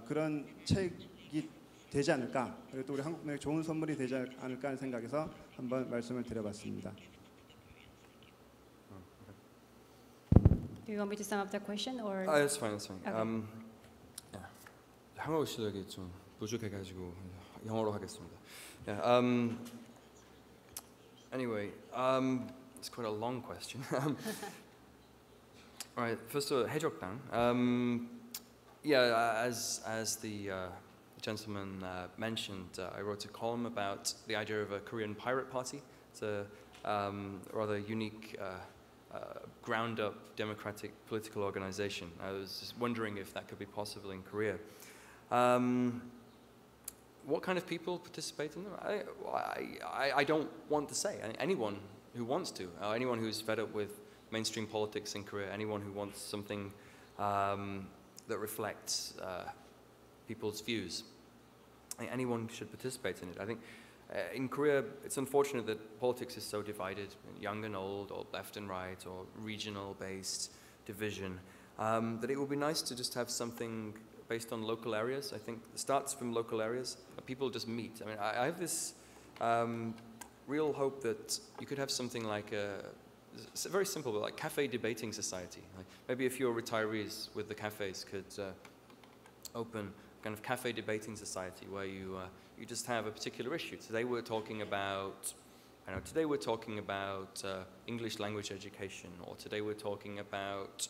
그런 책이 되지 않을까, 그리고 또 우리 한국 국민에게 좋은 선물이 되지 않을까 하는 생각에서 한번 말씀을 드려봤습니다. Do you want me to sum up the question or? That's fine. That's fine. Okay. 한국어 실력이 좀 부족해가지고 영어로 하겠습니다. Yeah, anyway, it's quite a long question. All right, first of all, 해적당. As the gentleman mentioned, I wrote a column about the idea of a Korean pirate party. It's a rather unique, ground-up democratic political organization. I was just wondering if that could be possible in Korea. What kind of people participate in them? I don't want to say. Anyone who wants to, anyone who's fed up with mainstream politics in Korea, anyone who wants something that reflects people's views. Anyone should participate in it. I think in Korea, it's unfortunate that politics is so divided, young and old, or left and right, or regional-based division, that it would be nice to just have something based on local areas. I think it starts from local areas. People just meet. I mean, I have this real hope that you could have something like it's very simple, but like cafe debating society. Like maybe if your retirees with the cafes could open kind of cafe debating society where you just have a particular issue. Today we're talking about, English language education, or today we're talking about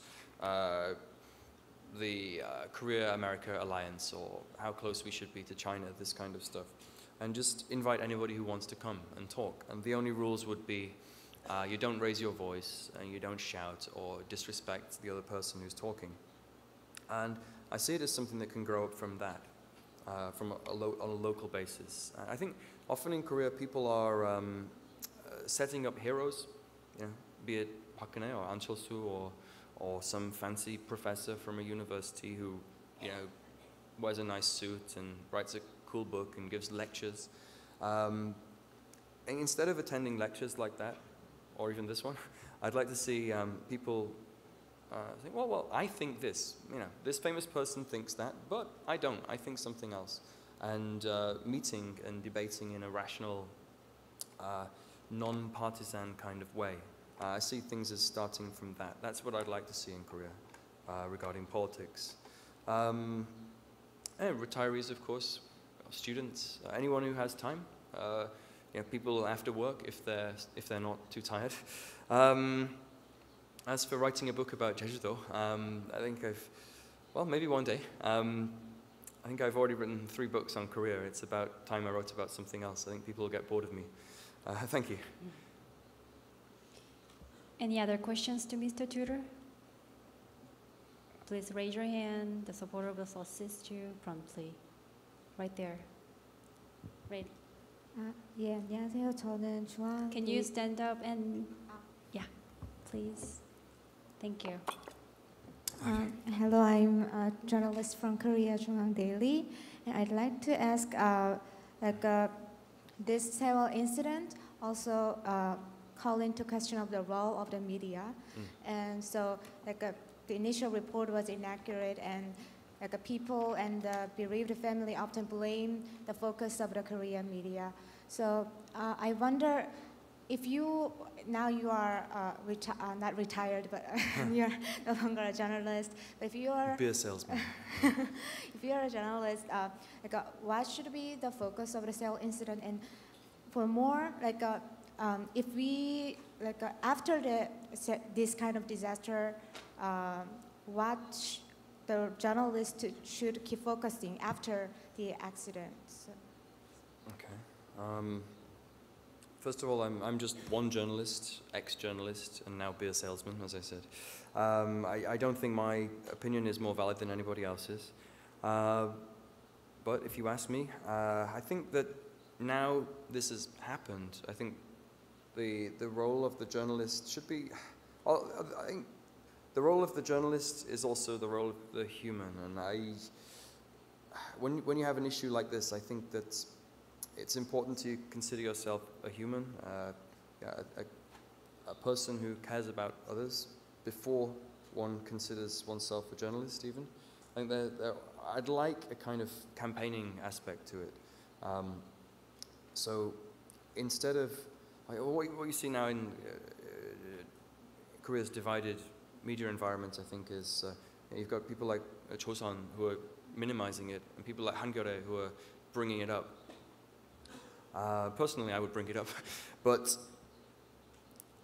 the Korea-America alliance, or how close we should be to China, this kind of stuff. And just invite anybody who wants to come and talk. And the only rules would be you don't raise your voice, and you don't shout or disrespect the other person who's talking. And I see it as something that can grow up from that, on a local basis. I think often in Korea people are setting up heroes, be it Park Geun-hye or An Chol-soo or some fancy professor from a university who wears a nice suit and writes a cool book and gives lectures. And instead of attending lectures like that, or even this one, I'd like to see people think, well, I think this. This famous person thinks that, but I don't. I think something else. And meeting and debating in a rational, non-partisan kind of way. I see things as starting from that. That's what I'd like to see in Korea regarding politics. And retirees, of course, students, anyone who has time. People after work if they're not too tired. As for writing a book about Jeju-do, I think maybe one day. I think I've already written 3 books on Korea. It's about time I wrote about something else. I think people will get bored of me. Thank you. Any other questions to Mr. Tutor? Please raise your hand. The supporter will assist you promptly. Right there. Right. 예, 안녕하세요. 저는 중앙. Can you stand up and yeah, please. Thank you. Hello, I'm a journalist from Korea Jungang Daily, and I'd like to ask, this Sewol incident also call into question of the role of the media, and so the initial report was inaccurate, and people and the bereaved family often blame the focus of the Korean media. So I wonder if you are not retired, but you're no longer a journalist. But if you are be a salesman. if you are a journalist, what should be the focus of the Sewol incident? And for more, if we after this kind of disaster, what the journalist should keep focusing after the accident? So. Okay. First of all, I'm just one journalist, ex-journalist, and now beer salesman, as I said. I don't think my opinion is more valid than anybody else's. But if you ask me, I think that now this has happened, I think the role of the journalist should be, I think the role of the journalist is also the role of the human. And when you have an issue like this, I think that it's important to consider yourself a human, a person who cares about others before one considers oneself a journalist even. I think I'd like a kind of campaigning aspect to it. So instead of, what you see now in Korea's divided media environment, I think, is you've got people like Chosun who are minimizing it, and people like Hangyeore who are bringing it up. Personally, I would bring it up, but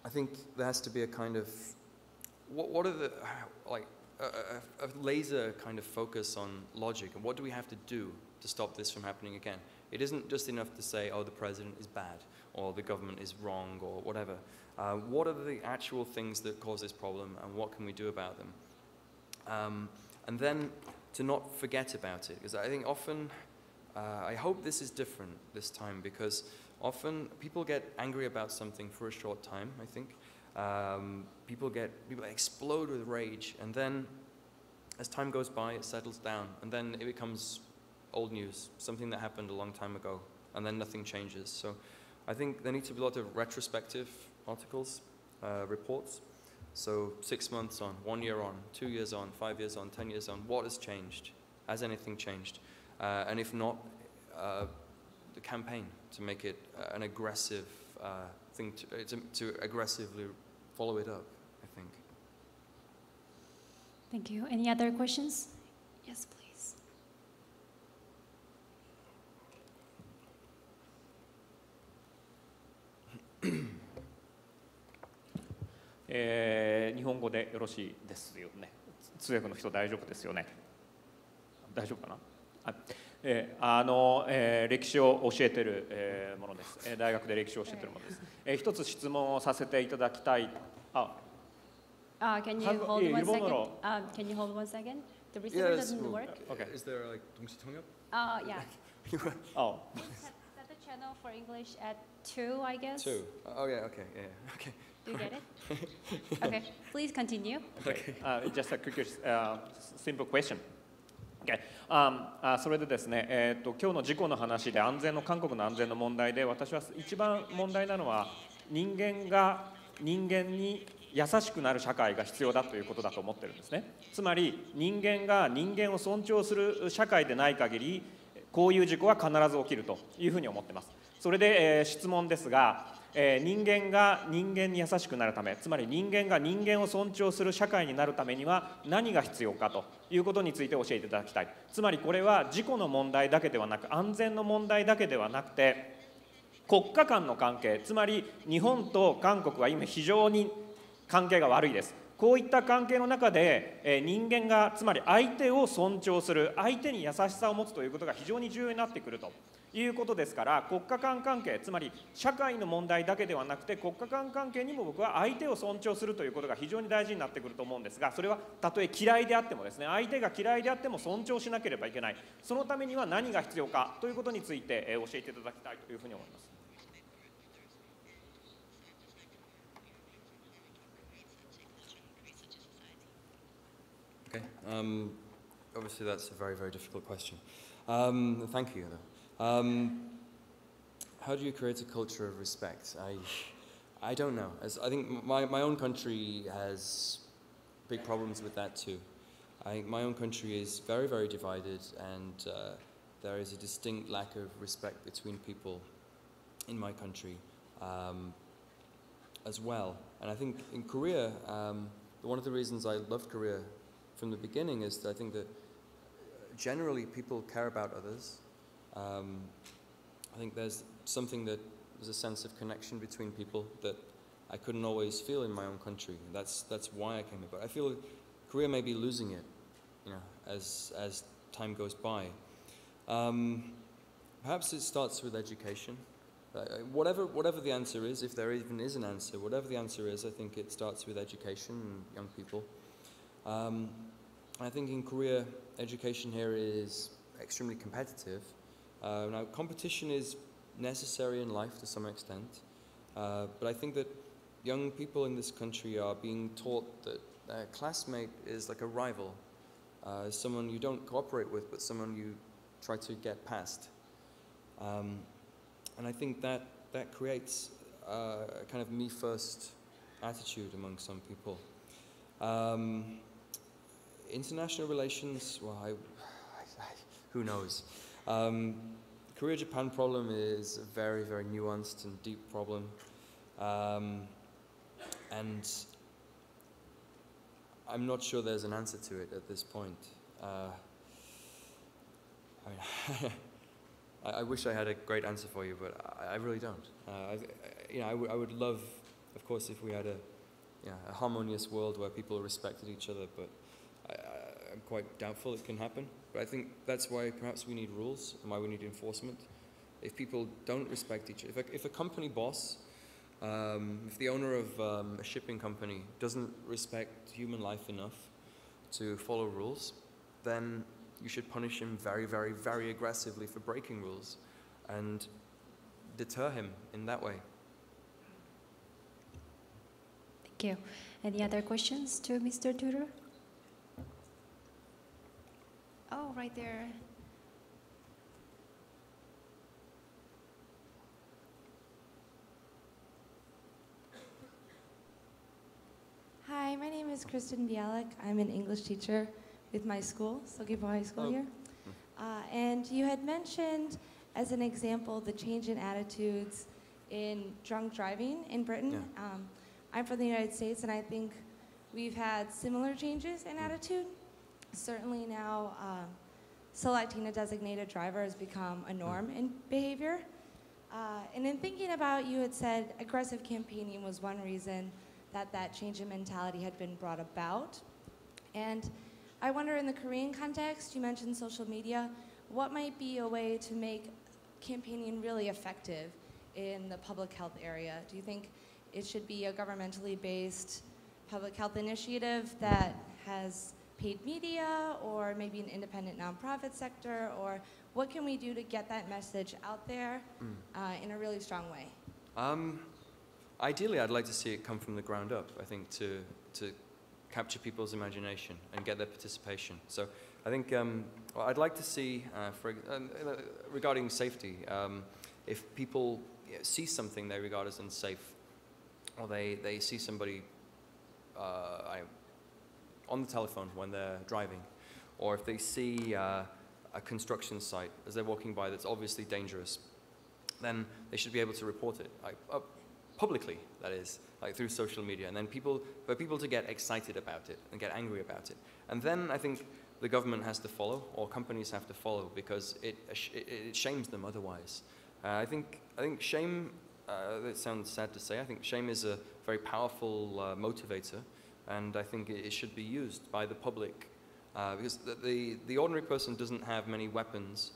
I think there has to be a kind of, what are the, a laser kind of focus on logic, and what do we have to do to stop this from happening again? It isn't just enough to say, oh, the president is bad, or the government is wrong, or whatever. What are the actual things that cause this problem, and what can we do about them? And then to not forget about it, because I think often, I hope this is different this time, because often people get angry about something for a short time, I think. People explode with rage, and then as time goes by, it settles down, and then it becomes old news, something that happened a long time ago, and then nothing changes. So I think there need to be a lot of retrospective articles, reports. So 6 months on, 1 year on, 2 years on, 5 years on, 10 years on, what has changed? Has anything changed? And if not, the campaign to make it an aggressive thing to aggressively follow it up, I think. Thank you. Any other questions? Yes, please. 日本語でよろしいですよね。通訳の人大丈夫ですよね。大丈夫かな。歴史を教えているものです。大学で歴史を教えているものです。一つ質問をさせていただきたい。Can you hold 1 second? Can you hold 1 second? The receiver doesn't work. Okay. Is there like 동시통역? Yeah. Oh. Set the channel for English at 2, I guess. 2. Oh yeah. Okay. Yeah. Okay. Do you get it? Okay. Please continue. Okay. Just a quick, simple question. Okay. それでですね、今日の事故の話で韓国の安全の問題で、私は一番問題なのは人間が人間に優しくなる社会が必要だということだと思ってるんですね。つまり人間が人間を尊重する社会でない限り、こういう事故は必ず起きるというふうに思っています。それで、質問ですが、人間が人間に優しくなるため、つまり人間が人間を尊重する社会になるためには何が必要かということについて教えていただきたい。つまりこれは事故の問題だけではなく、安全の問題だけではなくて、国家間の関係、つまり日本と韓国は今非常に関係が悪いです。こういった関係の中で、人間がつまり相手を尊重する、相手に優しさを持つということが非常に重要になってくるということですから、国家間関係、つまり社会の問題だけではなくて国家間関係にも僕は相手を尊重するということが非常に大事になってくると思うんですが、それはたとえ嫌いであってもですね、相手が嫌いであっても尊重しなければいけない。そのためには何が必要かということについて、教えていただきたいというふうに思います。Okay. Obviously, that's a very, very difficult question. Thank you, though. How do you create a culture of respect? I don't know. I think my own country has big problems with that too. I think my own country is very, very divided, and there is a distinct lack of respect between people in my country as well. And I think in Korea, one of the reasons I loved Korea from the beginning is that I think that generally people care about others. I think there's a sense of connection between people that I couldn't always feel in my own country. That's why I came here. But I feel Korea may be losing it, as time goes by. Perhaps it starts with education. Whatever the answer is, if there even is an answer, whatever the answer is, I think it starts with education and young people. I think in Korea, education here is extremely competitive. Now, competition is necessary in life to some extent, but I think that young people in this country are being taught that a classmate is like a rival, someone you don't cooperate with, but someone you try to get past. And I think that creates a kind of me-first attitude among some people. International relations, well, who knows? Korea-Japan problem is a very, very nuanced and deep problem. And I'm not sure there's an answer to it at this point. I wish I had a great answer for you, but I really don't. I would love, of course, if we had a harmonious world where people respected each other, but I'm quite doubtful it can happen. But I think that's why perhaps we need rules and why we need enforcement. If people don't respect each other, if a company boss, if the owner of a shipping company doesn't respect human life enough to follow rules, then you should punish him very, very, very aggressively for breaking rules and deter him in that way. Thank you. Any other questions to Mr. Tudor? Oh, right there. Hi, my name is Kristen Bialik. I'm an English teacher with my school, Sogipo High School here. And you had mentioned, as an example, the change in attitudes in drunk driving in Britain. Yeah. I'm from the United States, and I think we've had similar changes in attitude. Certainly now, selecting a designated driver has become a norm in behavior. And in thinking about, you had said aggressive campaigning was one reason that change in mentality had been brought about. And I wonder, in the Korean context, you mentioned social media, what might be a way to make campaigning really effective in the public health area? Do you think it should be a governmentally based public health initiative that has paid media, or maybe an independent nonprofit sector, or what can we do to get that message out there in a really strong way? Ideally, I'd like to see it come from the ground up, I think, to capture people's imagination and get their participation. So I think well, I'd like to see, regarding safety, if people see something they regard as unsafe, or they see somebody on the telephone when they're driving, or if they see a construction site as they're walking by that's obviously dangerous, then they should be able to report it. Publicly, that is, like through social media, and then for people to get excited about it and get angry about it. And then I think the government has to follow, or companies have to follow, because it shames them otherwise. I think shame, it sounds sad to say, I think shame is a very powerful motivator, and I think it should be used by the public, because the ordinary person doesn't have many weapons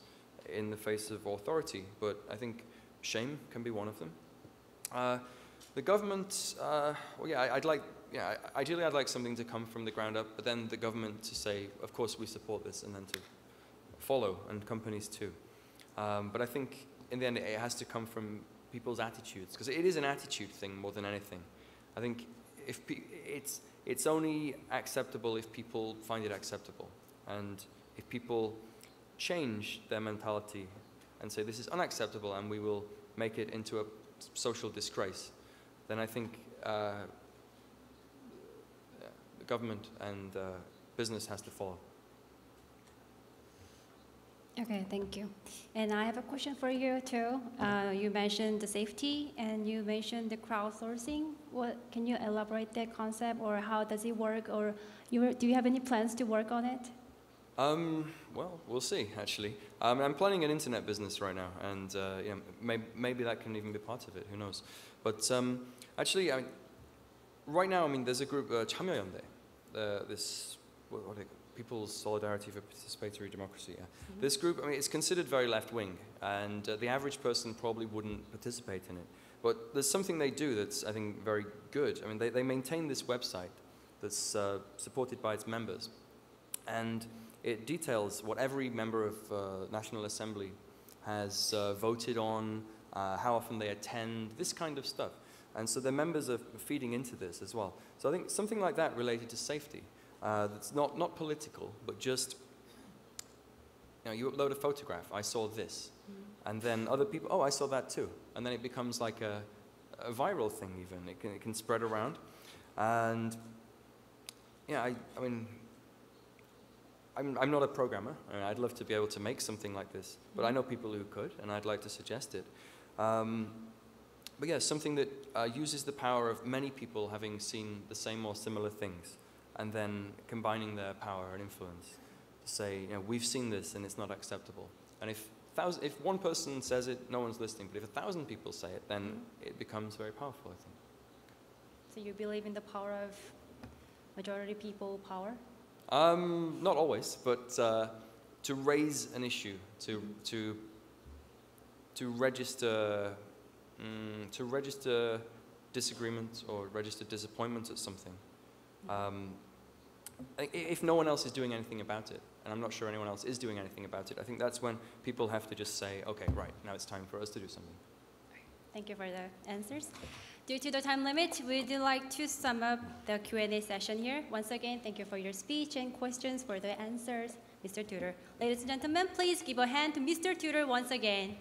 in the face of authority, but I think shame can be one of them. The government, well, yeah, ideally I'd like something to come from the ground up, but then the government to say, of course we support this, and then to follow, and companies too. But I think in the end it has to come from people's attitudes, because it is an attitude thing more than anything. I think if it's only acceptable if people find it acceptable, and if people change their mentality and say this is unacceptable and we will make it into a social disgrace, then I think the government and business has to follow. Okay, thank you. And I have a question for you too. You mentioned the safety, and you mentioned the crowdsourcing. Can you elaborate that concept, or how does it work, or do you have any plans to work on it? Well, we'll see, actually. I'm planning an internet business right now, and maybe that can even be part of it, who knows. But actually, right now, there's a group, 참여연대, this, People's Solidarity for Participatory Democracy. Yeah. Mm-hmm. This group, it's considered very left-wing, and the average person probably wouldn't participate in it. But there's something they do that's, I think, very good. They maintain this website that's supported by its members, and it details what every member of National Assembly has voted on, how often they attend, this kind of stuff. And so their members are feeding into this as well. So I think something like that related to safety, that's not political, but just, you upload a photograph, I saw this. Mm-hmm. And then other people, oh, I saw that too. And then it becomes like a viral thing even. It can spread around. And yeah, I'm not a programmer. I'd love to be able to make something like this, but I know people who could, and I'd like to suggest it. But yeah, something that uses the power of many people having seen the same or similar things, and then combining their power and influence to say, we've seen this and it's not acceptable. And if one person says it, no one's listening, but if 1,000 people say it, then it becomes very powerful, I think. So you believe in the power of majority people power? Not always, but to raise an issue, to register disagreement or register disappointment at something. If no one else is doing anything about it, and I'm not sure anyone else is doing anything about it, I think that's when people have to just say, okay, right, now it's time for us to do something. Thank you for the answers. Due to the time limit, we'd like to sum up the Q&A session here. Once again, thank you for your speech and questions, for the answers. Mr. Tutor. Ladies and gentlemen, please give a hand to Mr. Tutor once again.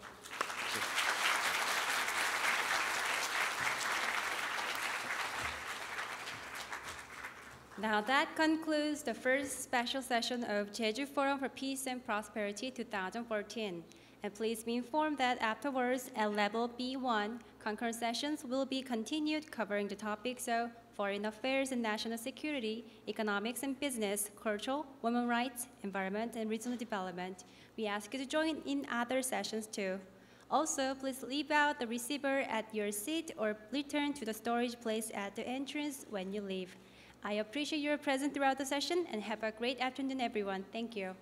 Now that concludes the first special session of Jeju Forum for Peace and Prosperity 2014. And please be informed that afterwards, at level B1, concurrent sessions will be continued covering the topics of foreign affairs and national security, economics and business, cultural, women's rights, environment, and regional development. We ask you to join in other sessions too. Also, please leave out the receiver at your seat or return to the storage place at the entrance when you leave. I appreciate your presence throughout the session and have a great afternoon, everyone. Thank you.